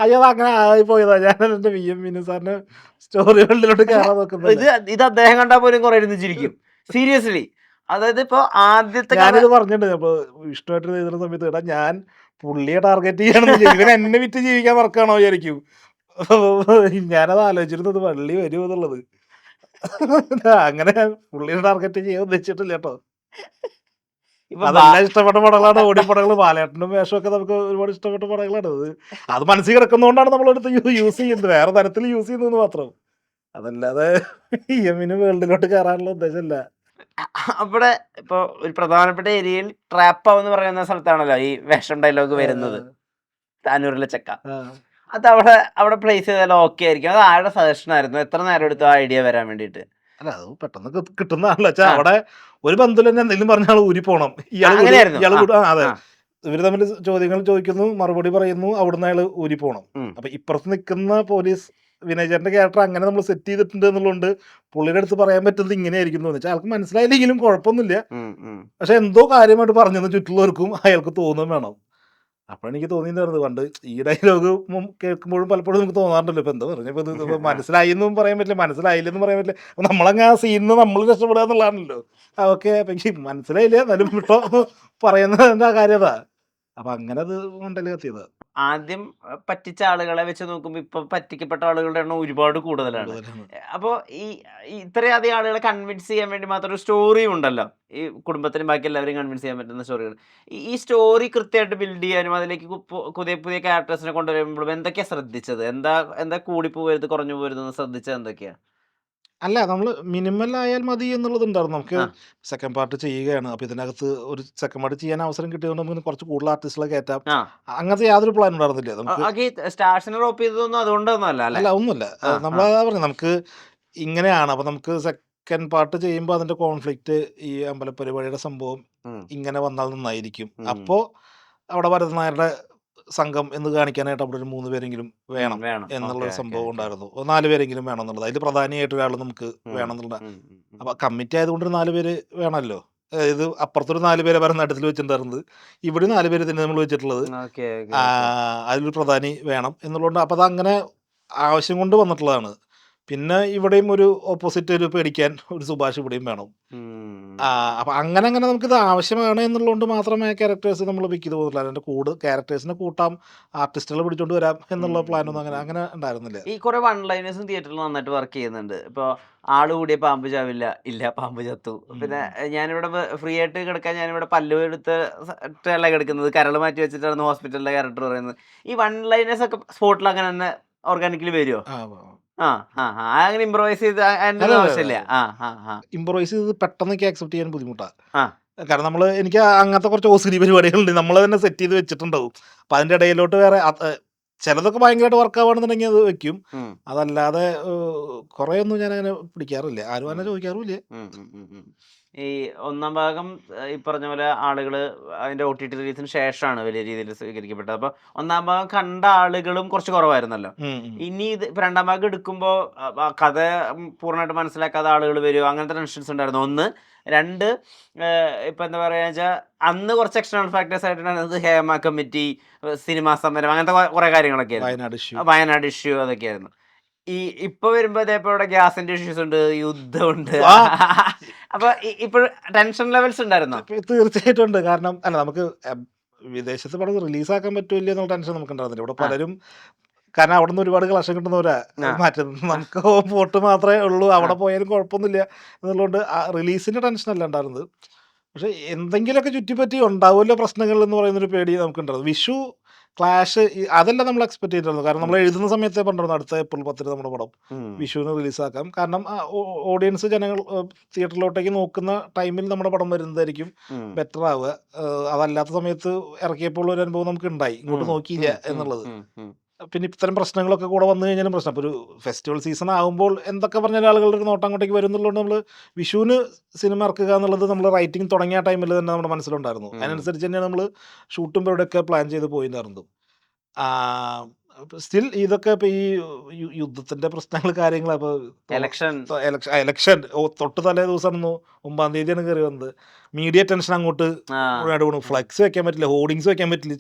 അയ്യോ അത് അങ്ങനെ ആയി പോയതാ. ഞാൻ എന്റെ VM വിനു സാറിന് സ്റ്റോറി വേൾഡിലോട്ട് കയറാൻ നോക്കുന്നില്ല. ഇത് അദ്ദേഹം കണ്ടാൽ പോലും കുറെ ഇരുന്ന് ചിരിക്കും സീരിയസ്ലി. അതായത് ഇപ്പൊ ആദ്യത്തെ കഥ ഞാനിത് പറഞ്ഞിട്ടുണ്ട്. അപ്പൊ ഇഷ്ടമായിട്ട് എഴുതുന്ന സമയത്ത് കേട്ടാ ഞാൻ പുള്ളിയെ ടാർഗറ്റ് ചെയ്യണമെന്ന് ഇവൻ എന്നെ വിറ്റ് ജീവിക്കാൻ വർക്കാണോ വിചാരിക്കും. ഞാനത് ആലോചിച്ചിരുന്നത് വള്ളി വരുമോ എന്നുള്ളത്. അങ്ങനെ പുള്ളിയെ ടാർഗറ്റ് ചെയ്യാൻ ഉദ്ദേശിച്ചിട്ടില്ല കേട്ടോ. ഇപ്പൊ അതെല്ലാം ഇഷ്ടപ്പെട്ട പടങ്ങളാണ്. ഓടിയ പടങ്ങൾ, ബാലേട്ടനും വേഷമൊക്കെ നമുക്ക് ഒരുപാട് ഇഷ്ടപ്പെട്ട പടങ്ങളാണ്. അത് മനസ്സിൽ കിടക്കുന്നതുകൊണ്ടാണ് നമ്മളെടുത്ത് യൂസ് ചെയ്യുന്നത്, വേറെ തരത്തിൽ യൂസ് ചെയ്യുന്നത് മാത്രം. അതല്ലാതെ എമ്മിന് വേൾഡിലോട്ട് കയറാനുള്ള ഉദ്ദേശമല്ല. അവിടെ ഇപ്പൊ ഒരു പ്രധാനപ്പെട്ട ഏരിയയിൽ ട്രാപ്പ് എന്ന് പറയുന്ന സ്ഥലത്താണല്ലോ ഈ വേഷം ഡയലോഗ് വരുന്നത്, താനൂരിലെ ചക്ക. അത് അവിടെ പ്ലേസ് ചെയ്താൽ ഓക്കെ ആയിരിക്കും. അത് ആരുടെ സജഷൻ ആയിരുന്നു? എത്ര നേരം എടുത്തു ആ ഐഡിയ വരാൻ വേണ്ടിയിട്ട്? അല്ല, അത് പെട്ടെന്ന് കിട്ടുന്നതാണല്ലോ. വെച്ചാൽ അവിടെ ഒരു ബന്ധു തന്നെ എന്തെങ്കിലും പറഞ്ഞാൽ ഊരി പോണം. അങ്ങനെയായിരുന്നു. അതെ, ഇവര് തമ്മിൽ ചോദ്യങ്ങൾ ചോദിക്കുന്നു, മറുപടി പറയുന്നു, അവിടുന്ന് അയാൾ ഊരി പോണം. അപ്പൊ ഇപ്പുറത്ത് നിൽക്കുന്ന പോലീസ് വിനയചേട്ടന്റെ ക്യാരക്ടർ അങ്ങനെ നമ്മൾ സെറ്റ് ചെയ്തിട്ടുണ്ട് എന്നുള്ളതുകൊണ്ട് പുള്ളിയുടെ അടുത്ത് പറയാൻ പറ്റുന്നത് ഇങ്ങനെയായിരിക്കും എന്ന് വെച്ചാൽ ആൾക്ക് മനസ്സിലായില്ലെങ്കിലും കുഴപ്പമൊന്നുമില്ല. പക്ഷെ എന്തോ കാര്യമായിട്ട് പറഞ്ഞെന്ന് ചുറ്റുള്ളവർക്കും അയാൾക്ക് തോന്നുകയും വേണം. അപ്പോഴെനിക്ക് തോന്നിയിട്ടുണ്ടായിരുന്നു, പണ്ട് ഈ ഡയലോഗ് കേൾക്കുമ്പോഴും പലപ്പോഴും നമുക്ക് തോന്നാറുണ്ടല്ലോ, ഇപ്പൊ എന്താ പറഞ്ഞപ്പോ ഇത് മനസ്സിലായി എന്നും പറയാൻ പറ്റില്ല, മനസ്സിലായില്ലെന്നും പറയാൻ പറ്റില്ല. അപ്പൊ നമ്മളങ്ങ് ആ സീനിന്ന് നമ്മൾ രക്ഷപ്പെടുക എന്നുള്ളതാണല്ലോ. ഓക്കെ, അപ്പൊ എനിക്ക് മനസ്സിലായില്ല എന്നാലും വിട്ടോ പറയുന്നത് ആ കാര്യം അതാ. അപ്പൊ അങ്ങനെ അത് മണ്ടല് കത്തിയത്. ആദ്യം പറ്റിച്ച ആളുകളെ വെച്ച് നോക്കുമ്പോ ഇപ്പൊ പറ്റിക്കപ്പെട്ട ആളുകളുടെ എണ്ണം ഒരുപാട് കൂടുതലാണ്. അപ്പൊ ഈ ഇത്രയധികം ആളുകളെ കൺവിൻസ് ചെയ്യാൻ വേണ്ടി മാത്രം ഒരു സ്റ്റോറിയും ഉണ്ടല്ലോ, ഈ കുടുംബത്തിനും ബാക്കി എല്ലാവരെയും കൺവിൻസ് ചെയ്യാൻ പറ്റുന്ന സ്റ്റോറികൾ. ഈ സ്റ്റോറി കൃത്യമായിട്ട് ബിൽഡ് ചെയ്യാനും അതിലേക്ക് പുതിയ പുതിയ ക്യാരക്ടേഴ്സിനെ കൊണ്ടുവരുമ്പോഴും എന്തൊക്കെയാ ശ്രദ്ധിച്ചത്? എന്താ കൂടിപ്പോവരുത്, കുറഞ്ഞു പോകരുത് എന്ന് ശ്രദ്ധിച്ചത് എന്തൊക്കെയാ? അല്ല, നമ്മൾ മിനിമൽ ആയാൽ മതി എന്നുള്ളതുണ്ടായിരുന്നു. നമുക്ക് സെക്കൻഡ് പാർട്ട് ചെയ്യുകയാണ്, അപ്പൊ ഇതിനകത്ത് ഒരു സെക്കൻഡ് പാർട്ട് ചെയ്യാൻ അവസരം കിട്ടിയതുകൊണ്ട് നമുക്ക് കുറച്ച് കൂടുതൽ ആർട്ടിസ്റ്റുകളെ കയറ്റാം, അങ്ങനത്തെ യാതൊരു പ്ലാൻ ഉണ്ടായിരുന്നില്ല നമുക്ക്. സ്റ്റാർസിനെ ഡ്രോപ്പ് ചെയ്തതൊന്നും അതുകൊണ്ടൊന്നും അല്ല, ഒന്നുമില്ല. നമ്മളതാ പറഞ്ഞു, നമുക്ക് ഇങ്ങനെയാണ്. അപ്പൊ നമുക്ക് സെക്കൻഡ് പാർട്ട് ചെയ്യുമ്പോൾ അതിന്റെ കോൺഫ്ലിക്റ്റ്, ഈ അമ്പലപ്പരിപാടിയുടെ സംഭവം ഇങ്ങനെ വന്നാൽ നന്നായിരിക്കും. അപ്പോ അവിടെ ഭരതനായരുടെ സംഘം എന്ന് കാണിക്കാനായിട്ട് അവിടെ ഒരു 3 പേരെങ്കിലും വേണം എന്നുള്ളൊരു സംഭവം ഉണ്ടായിരുന്നു. 4 പേരെങ്കിലും വേണം എന്നുള്ളത്. അതിൽ പ്രധാനിയായിട്ട് ഒരാൾ നമുക്ക് വേണം എന്നുള്ള. അപ്പൊ കമ്മിറ്റി ആയതുകൊണ്ട് ഒരു 4 പേര് വേണമല്ലോ. അതായത് അപ്പുറത്തൊരു 4 പേരെ ഭരതനാട്യത്തിൽ വെച്ചിട്ടുണ്ടായിരുന്നത്, ഇവിടെ 4 പേര് തന്നെ നമ്മൾ വെച്ചിട്ടുള്ളത്. അതിലൊരു പ്രധാനി വേണം എന്നുള്ളതുകൊണ്ട് അപ്പൊ അതങ്ങനെ ആവശ്യം കൊണ്ട് വന്നിട്ടുള്ളതാണ്. പിന്നെ ഇവിടെയും ഒരു ഓപ്പോസിറ്റ് ഒരു പേടിക്കാൻ ഒരു സുഭാഷ് ഇവിടെയും വേണം. അപ്പൊ അങ്ങനെ നമുക്കിത് ആവശ്യമാണ് എന്നുള്ളതുകൊണ്ട് മാത്രമേ ക്യാരക്ടേഴ്സ് നമ്മൾ പിക്ക് ചെയ്ത് പോകുന്നില്ല. അതിന്റെ ക്യാരക്ടേഴ്സിനെ കൂട്ടാം, ആർട്ടിസ്റ്റുകളെ പിടിച്ചോണ്ട് വരാം എന്നുള്ള പ്ലാനൊന്നും അങ്ങനെ ഉണ്ടായിരുന്നില്ല. ഈ കുറെ വൺ ലൈനേഴ്സും തിയേറ്ററിൽ നന്നായിട്ട് വർക്ക് ചെയ്യുന്നുണ്ട്. ഇപ്പൊ ആള് കൂടിയ പാമ്പ് ചാവില്ല, ഇല്ല പാമ്പ് ചത്തു. പിന്നെ ഞാനിവിടെ ഫ്രീ ആയിട്ട് കിടക്കാൻ ഞാനിവിടെ പല്ലു എടുത്തിട്ടല്ല കിടക്കുന്നത്, കരൾ മാറ്റി വെച്ചിട്ടാണ് ഹോസ്പിറ്റലിലെ ക്യാരക്ടർ പറയുന്നത്. ഈ വൺ ലൈനേഴ്സ് ഒക്കെ സ്പോട്ടിൽ അങ്ങനെ തന്നെ ഓർഗാനിക്കലി വരുമോ? അങ്ങനെ ഇംപ്രവൈസ് ചെയ്ത് ആവശ്യമില്ല. ഇംപ്രവൈസ് ചെയ്ത് പെട്ടെന്ന് അക്സെപ്റ്റ് ചെയ്യാൻ ബുദ്ധിമുട്ടാണ്. കാരണം എനിക്ക് അങ്ങനത്തെ കുറച്ച് ഓസിരി പരിപാടികളുണ്ട്, നമ്മൾ തന്നെ സെറ്റ് ചെയ്ത് വെച്ചിട്ടുണ്ടാവും. അപ്പൊ അതിന്റെ ഇടയിലോട്ട് വേറെ ചിലതൊക്കെ ഭയങ്കരമായിട്ട് വർക്ക് ആവുകയാണെന്നുണ്ടെങ്കിൽ അത് വെക്കും. അതല്ലാതെ കുറെ ഒന്നും ഞാൻ അങ്ങനെ പിടിക്കാറില്ല, ആരും അങ്ങനെ ചോദിക്കാറുമില്ല. ഈ ഒന്നാം ഭാഗം ഈ പറഞ്ഞ പോലെ ആളുകൾ അതിന്റെ OTT റിലീസിന് ശേഷമാണ് വലിയ രീതിയിൽ സ്വീകരിക്കപ്പെട്ടത്. അപ്പൊ ഒന്നാം ഭാഗം കണ്ട ആളുകളും കുറച്ച് കുറവായിരുന്നല്ലോ. ഇനി ഇത് ഇപ്പൊ രണ്ടാം ഭാഗം എടുക്കുമ്പോൾ കഥ പൂർണ്ണമായിട്ട് മനസ്സിലാക്കാതെ ആളുകൾ വരുമോ, അങ്ങനത്തെ ടെൻഷൻസ് ഉണ്ടായിരുന്നു. 1. 2, ഇപ്പൊ എന്താ പറയാ വെച്ചാൽ അന്ന് കുറച്ച് എക്സ്റ്റേണൽ ഫാക്ടേഴ്സ് ആയിട്ടാണ് ഹേമ കമ്മിറ്റി, സിനിമാ സമരം, അങ്ങനത്തെ കുറെ കാര്യങ്ങളൊക്കെ ആയിരുന്നു. വയനാട് ഇഷ്യൂ അതൊക്കെയായിരുന്നു. ഇപ്പൊ വരുമ്പോ ഇവിടെ ഗ്യാസിന്റെ ഇഷ്യൂസ് ഉണ്ട്, യുദ്ധമുണ്ട്. അപ്പൊ ഇപ്പോൾ ടെൻഷൻ ലെവൽസ് ഉണ്ടായിരുന്നോ? തീർച്ചയായിട്ടും ഉണ്ട്. കാരണം അല്ല, നമുക്ക് വിദേശത്ത് പടം റിലീസാക്കാൻ പറ്റൂല എന്നുള്ള ടെൻഷൻ നമുക്ക് ഉണ്ടായിരുന്നില്ല. ഇവിടെ പലരും, കാരണം അവിടെ നിന്ന് ഒരുപാട് കളക്ഷൻ കിട്ടുന്നവരാ മാറ്റുന്നത്, നമുക്ക് വോട്ട് മാത്രമേ ഉള്ളൂ, അവിടെ പോയാലും കുഴപ്പമൊന്നുമില്ല എന്നുള്ളതുകൊണ്ട് റിലീസിന്റെ ടെൻഷൻ അല്ല ഉണ്ടായിരുന്നത്. പക്ഷെ എന്തെങ്കിലുമൊക്കെ ചുറ്റിപ്പറ്റി ഉണ്ടാവുമല്ലോ പ്രശ്നങ്ങൾ എന്ന് പറയുന്നൊരു പേടി നമുക്കുണ്ടായിരുന്നു. വിഷു, ക്ലാഷ്, അതെല്ലാം നമ്മൾ എക്സ്പെക്ട് ചെയ്തിരുന്നു. കാരണം നമ്മൾ എഴുതുന്ന സമയത്തേ പറഞ്ഞിരുന്നു അടുത്ത ഏപ്രിൽ 10 നമ്മുടെ പടം വിഷുവിന് റിലീസാക്കാം. കാരണം ഓഡിയൻസ്, ജനങ്ങൾ തിയേറ്ററിലോട്ടേക്ക് നോക്കുന്ന ടൈമിൽ നമ്മുടെ പടം വരുന്നതായിരിക്കും ബെറ്റർ ആവുക. അതല്ലാത്ത സമയത്ത് ഇറക്കിയപ്പോൾ ഒരു അനുഭവം നമുക്ക് ഉണ്ടായി, ഇങ്ങോട്ട് നോക്കിയില്ല എന്നുള്ളത്. പിന്നെ ഇത്തരം പ്രശ്നങ്ങളൊക്കെ കൂടെ വന്നു കഴിഞ്ഞാലും പ്രശ്നം. അപ്പോൾ ഒരു ഫെസ്റ്റിവൽ സീസൺ ആകുമ്പോൾ എന്തൊക്കെ പറഞ്ഞാൽ ആളുകളുടെ ഒരു നോട്ടം അങ്ങോട്ടേക്ക് വരുന്നുള്ളതുകൊണ്ട് നമ്മൾ വിഷുവിന് സിനിമ ഇറക്കുക എന്നുള്ളത് നമ്മൾ റൈറ്റിംഗ് തുടങ്ങിയ ടൈമിൽ തന്നെ നമ്മുടെ മനസ്സിലുണ്ടായിരുന്നു. അതിനനുസരിച്ച് തന്നെയാണ് നമ്മൾ ഷൂട്ടുമ്പോൾ ഇവിടെയൊക്കെ പ്ലാൻ ചെയ്ത് പോയിട്ടുണ്ടായിരുന്നത്. സ്റ്റിൽ ഇതൊക്കെ ഇപ്പൊ ഈ യുദ്ധത്തിന്റെ പ്രശ്നങ്ങൾ, കാര്യങ്ങൾ, അപ്പൊ എലക്ഷൻ തൊട്ട് തലേ ദിവസം 9-ാം തീയതിയാണ് കയറി വന്നത്. മീഡിയ ടെൻഷൻ അങ്ങോട്ട് പോകണം. ഫ്ലെക്സ് വെക്കാൻ പറ്റില്ല, ഹോർഡിങ്സ് വെക്കാൻ പറ്റില്ല,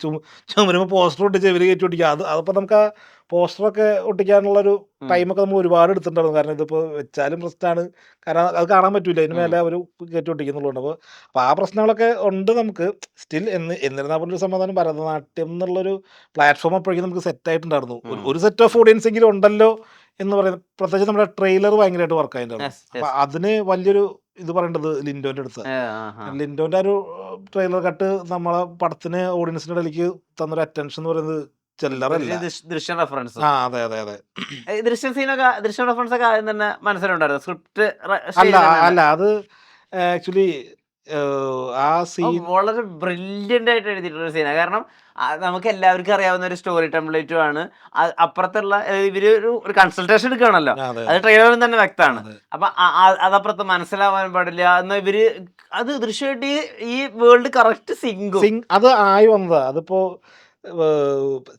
ചുമരുമ്പോൾ പോസ്റ്റർ ഒട്ടിച്ച് ഇവര് കയറ്റി ഒട്ടിക്കുക. അതപ്പോൾ നമുക്ക് ആ പോസ്റ്ററൊക്കെ ഒട്ടിക്കാനുള്ളൊരു ടൈമൊക്കെ നമ്മൾ ഒരുപാട് എടുത്തിട്ടുണ്ടായിരുന്നു. കാരണം ഇതിപ്പോൾ വെച്ചാലും പ്രശ്നമാണ്, കാരണം അത് കാണാൻ പറ്റില്ല, അതിന് മേലെ അവർ കയറ്റി ഒട്ടിക്കുന്നുള്ളതുകൊണ്ട്. അപ്പോൾ ആ പ്രശ്നങ്ങളൊക്കെ ഉണ്ട് നമുക്ക്. സ്റ്റിൽ എന്നിരുന്നാൽ പോലും ഒരു സമാധാനം, ഭരതനാട്യം എന്നുള്ളൊരു പ്ലാറ്റ്ഫോം അപ്പോഴേക്കും നമുക്ക് സെറ്റ് ആയിട്ടുണ്ടായിരുന്നു. ഒരു സെറ്റ് ഓഫ് ഓഡിയൻസ് എങ്കിലും ഉണ്ടല്ലോ എന്ന് പറയുന്നത് പ്രത്യേകിച്ച് നമ്മുടെ ട്രെയിലർ ഭയങ്കരമായിട്ട് വർക്ക് ആയിട്ടുണ്ടായിരുന്നു. യെസ് അപ്പൊ യെസ് അതിന് വലിയൊരു ഇത് പറയേണ്ടത് ലിൻഡോന്റെ അടുത്ത്. ലിൻഡോന്റെ ആ ഒരു ട്രെയിലർ കട്ട് നമ്മളെ പടത്തിന് ഓഡിയൻസിന്റെ ഇടയിലേക്ക് തന്നൊരു അറ്റൻഷൻ എന്ന് പറയുന്നത് ചില്ലറല്ല. ദൃശ്യം റെഫറൻസ് ആ അതെ അതെ അതെ. ദൃശ്യം സീനൊക്കെ ദൃശ്യം റെഫറൻസ് ഒക്കെ ആദ്യം തന്നെ മനസ്സിലുണ്ടായിരുന്നു. സ്ക്രിപ്റ്റ് അല്ല അല്ല അത് ആക്ച്വലി ആ സീൻ വളരെ ബ്രില്യന്റ് ആയിട്ട് എഴുതിയിട്ടുള്ള സീനാണ്. കാരണം നമുക്ക് എല്ലാവർക്കും അറിയാവുന്ന ഒരു സ്റ്റോറി ടെംപ്ലേറ്റും ആണ്. അപ്പുറത്തുള്ള ഇവര് ഒരു കൺസൾട്ടേഷൻ എടുക്കുകയാണല്ലോ, അതെ അത് ട്രെയിലറിൽ തന്നെ വ്യക്തമാണ്. അതെ. അപ്പൊ അതപ്പുറത്ത് മനസ്സിലാവാൻ പാടില്ല എന്ന് ഇവര് അത് ദൃശ്യമായിട്ട് ഈ വേൾഡ് കറക്റ്റ് സിങ്കും. സിംഗ് അത് ആയി വന്നതാ. അതിപ്പോ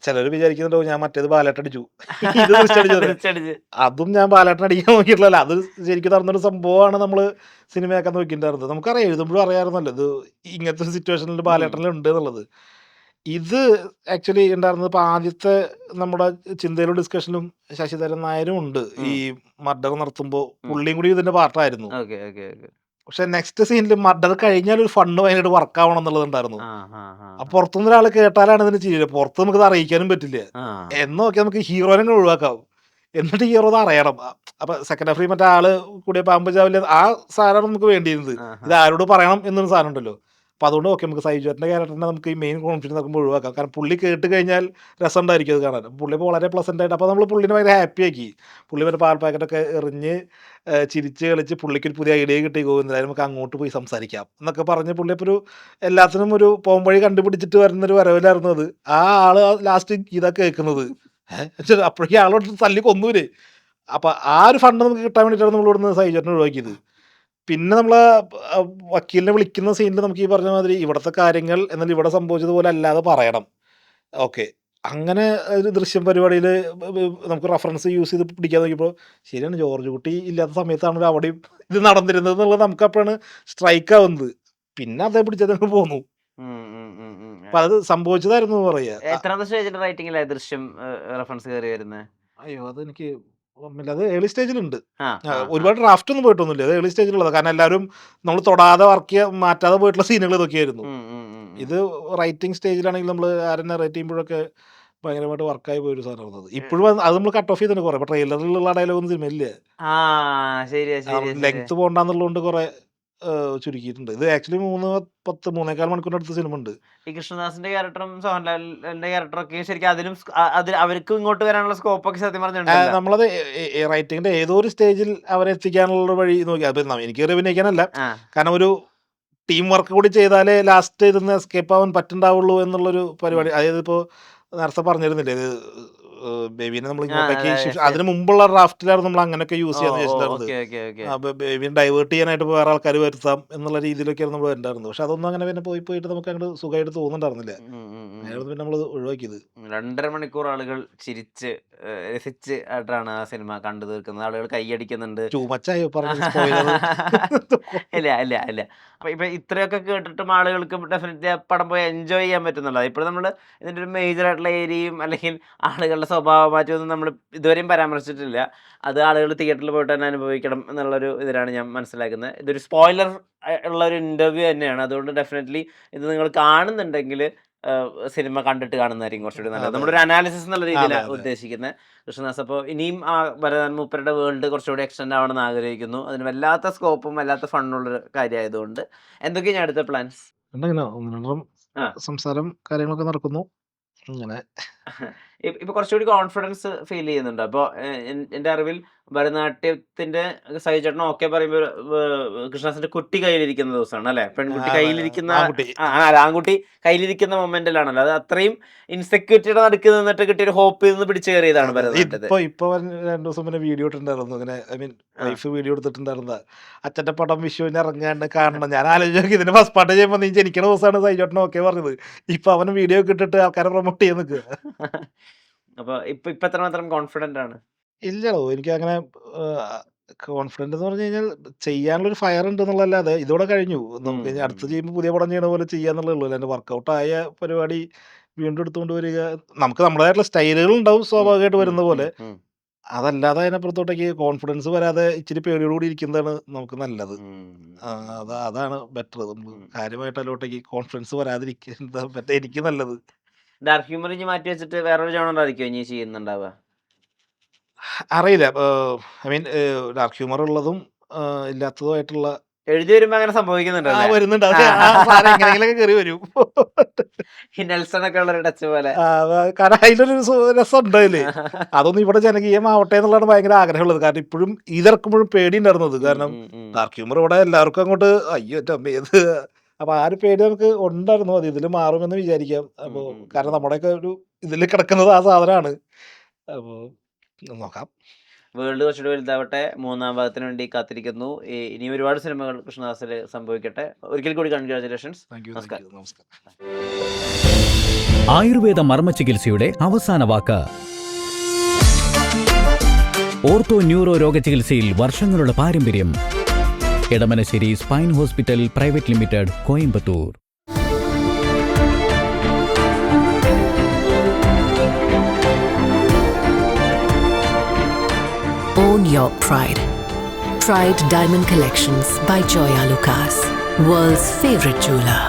ചിലർ വിചാരിക്കുന്നുണ്ടോ ഞാൻ മറ്റേത് ബാലേട്ടടിച്ചു ഇത് തിരിച്ചടിച്ച് അതും ഞാൻ ബാലേട്ടൻ അടിക്കാൻ നോക്കിയിട്ടില്ല. അത് ശരിക്കും നടന്നൊരു സംഭവമാണ് നമ്മള് സിനിമയാക്കാൻ നോക്കിയിട്ടുണ്ടായിരുന്നത്. നമുക്കറിയാം, എഴുതുമ്പോഴും അറിയാമായിരുന്നല്ലോ ഇത് ഇങ്ങനത്തെ ഒരു സിറ്റുവേഷനിൽ ബാലേട്ടനിൽ ഉണ്ട് എന്നുള്ളത്. ഇത് ആക്ച്വലി ഉണ്ടായിരുന്നത് ഇപ്പൊ ആദ്യത്തെ നമ്മുടെ ചിന്തയിലും ഡിസ്കഷനിലും ശശിധരൻ നായരും ഉണ്ട്. ഈ മർഡർ നടത്തുമ്പോൾ പുള്ളിയും കൂടി ഇതിന്റെ പാർട്ടായിരുന്നു. Okay okay okay. പക്ഷെ നെക്സ്റ്റ് സീനിൽ മർഡർ കഴിഞ്ഞാൽ ഒരു ഫണ്ട് ഭയങ്കരമായിട്ട് വർക്ക് ആവണം എന്നുള്ളതുണ്ടായിരുന്നു. അപ്പൊ പുറത്തുനിന്ന് ഒരാൾ കേട്ടാലാണ് ഇതിന് ചെയ്യില്ല, പുറത്ത് നമുക്കത് അറിയിക്കാനും പറ്റില്ല. എന്നൊക്കെ നമുക്ക് ഹീറോനെ ഒഴിവാക്കാം, എന്നിട്ട് ഹീറോ അത് അറിയണം. അപ്പൊ സെക്കൻഡ് ഹാഫ് മറ്റേ ആള് കൂടിയ പാമ്പ് ചാവില്ല ആ സാധനം നമുക്ക് വേണ്ടിയിരുന്നത്. ഇത് ആരോട് പറയണം എന്നൊരു സാധനം ഉണ്ടല്ലോ. അപ്പൊ അതുകൊണ്ട് ഓക്കെ നമുക്ക് സൈജുവേട്ടൻ്റെ ക്യാരക്ടറിനെ നമുക്ക് ഈ മെയിൻ കോൺഫിഡൻസ് നമുക്ക് ഒഴിവാക്കാം. കാരണം പുള്ളി കേട്ട് കഴിഞ്ഞാൽ രസം ഉണ്ടായിരിക്കും അത് കാണാൻ. പുള്ളി ഇപ്പോൾ വളരെ പ്ലസന്റ് ആയിട്ട്, അപ്പോൾ നമ്മൾ പുള്ളിനെ ഭയങ്കര ഹാപ്പി ആക്കി. പുള്ളി മറ്റേ പാൽ പാക്കറ്റൊക്കെ എറിഞ്ഞ് ചിരിച്ച് കളിച്ച് പുള്ളിക്ക് ഒരു പുതിയ ഐഡിയ കിട്ടി, ഗോവിന്ദരായ നമുക്ക് അങ്ങോട്ട് പോയി സംസാരിക്കാം എന്നൊക്കെ പറഞ്ഞ് പുള്ളി ഇപ്പോൾ ഒരു എല്ലാത്തിനും ഒരു പോംവഴി കണ്ടുപിടിച്ചിട്ട് വരുന്നൊരു വരവിലായിരുന്നു അത്. ആ ആള് ലാസ്റ്റ് ഇതൊക്കെ കേൾക്കുന്നത് അപ്പോഴേക്കും ആളോട് തല്ലി കൊന്നൂര്. അപ്പൊ ആ ഒരു ഫണ്ട് നമുക്ക് കിട്ടാൻ വേണ്ടിയിട്ടാണ് നമ്മൾ ഇവിടുന്ന് സൈജുവേട്ടനെ ഒഴിവാക്കിയത്. പിന്നെ നമ്മൾ വക്കീലിനെ വിളിക്കുന്ന സീനിൽ നമുക്ക് ഈ പറഞ്ഞ മാതിരി ഇവിടുത്തെ കാര്യങ്ങൾ എന്നാൽ ഇവിടെ സംഭവിച്ചതുപോലെ അല്ലാതെ പറയണം. ഓക്കെ, അങ്ങനെ ഒരു ദൃശ്യം പരിപാടിയിൽ നമുക്ക് റെഫറൻസ് യൂസ് ചെയ്ത് പിടിക്കാൻ നോക്കിയപ്പോൾ ശരിയാണ്, ജോർജ് കുട്ടി ഇല്ലാത്ത സമയത്താണ് അവിടെയും ഇത് നടന്നിരുന്നത് എന്നുള്ളത് നമുക്ക് അപ്പോഴാണ് സ്ട്രൈക്ക് ആവുന്നത്. പിന്നെ അതേ പിടിച്ചത് പോന്നു. അപ്പൊ അത് സംഭവിച്ചതായിരുന്നു പറയാ. എത്രാമത്തെ സ്റ്റേജിന്റെ റൈറ്റിംഗിലായി ദൃശ്യം റെഫറൻസ് കയറി വരുന്നത്? അയ്യോ അതെനിക്ക് ഓർമ്മയില്ല. അത് ഏർലി സ്റ്റേജിലുണ്ട്. ഒരുപാട് ഡ്രാഫ്റ്റ് ഒന്നും പോയിട്ടൊന്നുമില്ല, അത് ഏർലി സ്റ്റേജിലുള്ളത്. കാരണം എല്ലാവരും നമ്മൾ തൊടാതെ വർക്ക് ചെയ്യാൻ മാറ്റാതെ പോയിട്ടുള്ള സീനുകൾ ഇതൊക്കെയായിരുന്നു. ഇത് റൈറ്റിംഗ് സ്റ്റേജിലാണെങ്കിൽ നമ്മൾ ആരും റൈറ്റ് ചെയ്യുമ്പോഴൊക്കെ ഭയങ്കരമായിട്ട് വർക്കായി പോയൊരു സാധനമാണ് അത്. ഇപ്പോഴും അത് നമ്മൾ കട്ട് ഓഫ് ചെയ്തിട്ടുണ്ട് കുറെ. ട്രെയിലറിലുള്ള ഡയലോഗൊന്നും സിനിമയില്ല, ലെങ്ത് പോകണ്ടെന്നുള്ളതുകൊണ്ട് കുറെ ചുരുക്കിയിട്ടുണ്ട്. ഇത് ആക്ച്വലി 3-4 മണിക്കൂറിനടുത്ത് സിനിമ ഉണ്ട്. ഈ കൃഷ്ണദാസിന്റെ ക്യാരക്ടറും സോഹൻലാലിന്റെ ക്യാരക്ടറൊക്കെ ശരിക്കും അതിലും അവർക്ക് ഇങ്ങോട്ട് വരാനുള്ള സ്കോപ്പ് ഒക്കെ സത്യം പറഞ്ഞിട്ടുണ്ട്. നമ്മളത് റൈറ്റിംഗിന്റെ ഏതോ ഒരു സ്റ്റേജിൽ അവരെ എത്തിക്കാനുള്ള വഴി നോക്കി. അപ്പൊ എനിക്ക് അഭിനയിക്കാനല്ല, കാരണം ഒരു ടീം വർക്ക് കൂടി ചെയ്താലേ ലാസ്റ്റ് ഇരുന്ന് എസ്കേപ്പ് ആവാൻ പറ്റുണ്ടാവുള്ളൂ എന്നുള്ളൊരു പരിപാടി. അതായത് ഇപ്പോൾ നേരത്തെ പറഞ്ഞിരുന്നില്ലേ ഇത് ബേബിനെ നമ്മൾ ഇങ്ങോട്ടേക്ക് അതിന് മുമ്പുള്ള ഡ്രാഫ്റ്റിലായിരുന്നു നമ്മൾ അങ്ങനെയൊക്കെ യൂസ് ചെയ്യാന്ന് വെച്ചിട്ടുണ്ടായിരുന്നത്. ബേബിനെ ഡൈവേർട്ട് ചെയ്യാനായിട്ട് വേറെ ആൾക്കാർ വരുത്താം എന്നുള്ള രീതിയിലൊക്കെയാണ് നമ്മൾ ഉണ്ടായിരുന്നത്. പക്ഷെ അതൊന്നും അങ്ങനെ പിന്നെ പോയിട്ട് നമുക്ക് അങ്ങോട്ട് സുഖമായിട്ട് തോന്നുന്നുണ്ടായിരുന്നില്ല. പിന്നെ നമ്മൾ ഒഴിവാക്കിയത്. 2.5 മണിക്കൂർ ആളുകൾ ചിരിച്ച് രസിച്ച് ആയിട്ടാണ് ആ സിനിമ കണ്ടു തീർക്കുന്നത്. ആളുകൾ കൈയടിക്കുന്നുണ്ട്. ചൂമച്ചായോ ഇല്ല ഇല്ല ഇല്ല. അപ്പൊ ഇപ്പൊ ഇത്രയൊക്കെ കേട്ടിട്ടും ആളുകൾക്ക് ഡെഫിനറ്റ്ലി പടം പോയി എൻജോയ് ചെയ്യാൻ പറ്റുന്നുള്ളത്. ഇപ്പോൾ നമ്മൾ ഇതിന്റെ ഒരു മേജർ ആയിട്ടുള്ള ഏരിയയും അല്ലെങ്കിൽ ആളുകളുടെ സ്വഭാവ മാറ്റമൊന്നും നമ്മൾ ഇതുവരെയും പരാമർശിച്ചിട്ടില്ല. അത് ആളുകൾ തിയേറ്ററിൽ പോയിട്ട് തന്നെ അനുഭവിക്കണം എന്നുള്ളൊരു ഇതിലാണ് ഞാൻ മനസ്സിലാക്കുന്നത്. ഇതൊരു സ്പോയിലർ ഉള്ള ഒരു ഇന്റർവ്യൂ തന്നെയാണ്. അതുകൊണ്ട് ഡെഫിനറ്റ്ലി ഇത് നിങ്ങൾ കാണുന്നുണ്ടെങ്കിൽ സിനിമ കണ്ടിട്ട് കാണുന്നതായിരിക്കും കുറച്ചുകൂടി നല്ലത്. നമ്മുടെ ഒരു അനാലിസിസ് എന്നുള്ള രീതിയിലാണ് ഉദ്ദേശിക്കുന്നത്. കൃഷ്ണദാസ് അപ്പോൾ ഇനിയും ആ ഭരതൻ മൂപ്പരുടെ വേൾഡ് കുറച്ചുകൂടി എക്സ്റ്റെൻഡ് ആവണമെന്ന് ആഗ്രഹിക്കുന്നു. അതിന് വല്ലാത്ത സ്കോപ്പും വല്ലാത്ത ഫണ്ണുള്ളൊരു കാര്യമായതുകൊണ്ട് എന്തൊക്കെയാണ് അടുത്ത പ്ലാൻസ്? സംസാരം കാര്യങ്ങളൊക്കെ നടക്കുന്നു. അങ്ങനെ ഇപ്പൊ കുറച്ചുകൂടി കോൺഫിഡൻസ് ഫീൽ ചെയ്യുന്നുണ്ട്. അപ്പോൾ എൻ്റെ അറിവിൽ ഭരതനാട്യത്തിന്റെ സൈജേട്ടൻ ഓക്കെ പറയുമ്പോൾ കൃഷ്ണദാസിന്റെ കുട്ടി കയ്യിലിരിക്കുന്ന ദിവസമാണ് അല്ലെ? പെൺകുട്ടി കയ്യിലിരിക്കുന്ന ആൺകുട്ടി കയ്യിലിരിക്കുന്ന മൊമെന്റിലാണല്ലോ. അത് അത്രയും ഇൻസെക്യൂരിറ്റിയുടെ നടുക്ക് നിന്നിട്ട് കിട്ടിയൊരു ഹോപ്പിൽ നിന്ന് പിടിച്ചു കയറിയതാണ് ഭരതനാട്യത്തെ. ഇപ്പൊ 2 ദിവസം മുന്നേ വീഡിയോ ഇട്ടുണ്ടായിരുന്നു. ഇങ്ങനെ ഐ മീൻ വൈഫ് വീഡിയോ എടുത്തിട്ടുണ്ടായിരുന്ന അച്ഛന്റെ പടം വിഷുവിന് ഇറങ്ങാണ്ട് കാണണം. ഞാൻ ആലോചിച്ചു ഇതിന് ഫസ്റ്റ് പാർട്ട് ചെയ്യുമ്പോൾ നീ ജനിക്കണ ദിവസമാണ് സൈജോട്ടൻ ഓക്കെ പറഞ്ഞത്. ഇപ്പൊ അവന് വീഡിയോ ഒക്കെ ഇട്ടിട്ട് ആൾക്കാരെ പ്രൊമോട്ട് ചെയ്യാൻ നിൽക്കുക. അപ്പൊ ഇപ്പൊ എത്രമാത്രം കോൺഫിഡന്റ് ആണ്? ഇല്ലടോ, എനിക്ക് അങ്ങനെ കോൺഫിഡന്റ് എന്ന് പറഞ്ഞു കഴിഞ്ഞാൽ ചെയ്യാനുള്ളൊരു ഫയർ ഉണ്ട് എന്നുള്ളതല്ലാതെ ഇതോടെ കഴിഞ്ഞു. നമുക്ക് ഇനി അടുത്ത് ചെയ്യുമ്പോൾ പുതിയ പടം ചെയ്യണ പോലെ ചെയ്യാന്നുള്ളേ ഉള്ളൂ. അതിന്റെ വർക്കൗട്ട് ആയ പരിപാടി വീണ്ടും എടുത്തുകൊണ്ട് വരിക. നമുക്ക് നമ്മുടേതായിട്ടുള്ള സ്റ്റൈലുകൾ ഉണ്ടാവും സ്വാഭാവികമായിട്ട് വരുന്ന പോലെ. അതല്ലാതെ അതിനപ്പുറത്തോട്ടേക്ക് കോൺഫിഡൻസ് വരാതെ ഇച്ചിരി പേടിയോടുകൂടി ഇരിക്കുന്നതാണ് നമുക്ക് നല്ലത്. അതാണ് ബെറ്റർ. നമ്മൾ കാര്യമായിട്ട് അതിലോട്ടേക്ക് കോൺഫിഡൻസ് വരാതിരിക്കുന്നത് എനിക്ക് നല്ലത്. ഡാർക്ക് ഹ്യൂമർ ഇനി മാറ്റി വെച്ചിട്ട് വേറൊരു ജോണർ ആയിരിക്കും ഇനി ചെയ്യുന്നുണ്ടാവുക? അറിയില്ല. ഐ മീൻ ഡാർക്ക് ഹ്യൂമർ ഉള്ളതും ഇല്ലാത്തതുമായിട്ടുള്ള എഴുതി വരുമ്പോ അങ്ങനെ സംഭവിക്കുന്നുണ്ടല്ലേ? വരുന്നുണ്ട്. അത് ആ സാധനം എങ്ങനെയെങ്കിലൊക്കെ കയറി വരും. ഈ നെൽസണൊക്കെ ഉള്ള ഒരു ടച്ച് പോലെ. കാരണം അതിലൊരു രസമുണ്ട് അതില്. അതൊന്നും ഇവിടെ ജനകീയമാവട്ടെ എന്നുള്ളതാണ് ഭയങ്കര ആഗ്രഹമുള്ളത്. കാരണം ഇപ്പോഴും ഇതിറക്കുമ്പോഴും പേടിയുണ്ടായിരുന്നത്. കാരണം ഡാർക്ക് ഹ്യൂമർ ഇവിടെ എല്ലാവർക്കും അങ്ങോട്ട് അയ്യോ എൻ്റെ അമ്മേ ഇത്. അപ്പൊ ആ ഒരു പേടി നമുക്ക് ഉണ്ടായിരുന്നു. അത് ഇതിൽ മാറുമെന്ന് വിചാരിക്കാം. അപ്പോൾ കാരണം നമ്മുടെയൊക്കെ ഒരു ഇതിൽ കിടക്കുന്നത് ആ സാധനമാണ്. അപ്പോൾ നോക്കാം. വേൾഡ് കുറച്ചുകൂടി വലുതാവട്ടെ. 3-ാം ഭാഗത്തിന് വേണ്ടി കാത്തിരിക്കുന്നു. ഇനി ഒരുപാട് സിനിമകൾ കൃഷ്ണദാസിൽ സംഭവിക്കട്ടെ. ഒരിക്കൽ കൂടി കൺഗ്രാജുലേഷൻസ്. നമസ്കാരം. നമസ്കാരം. ആയുർവേദ മർമ്മ ചികിത്സയുടെ അവസാന വാക്ക്. ഓർത്തോ ന്യൂറോ രോഗചികിത്സയിൽ വർഷങ്ങളുടെ പാരമ്പര്യം. Edamanassery spine hospital private limited, Coimbatore. Own your pride. Pride Diamond Collections by Joya Lucas, world's favorite jeweler.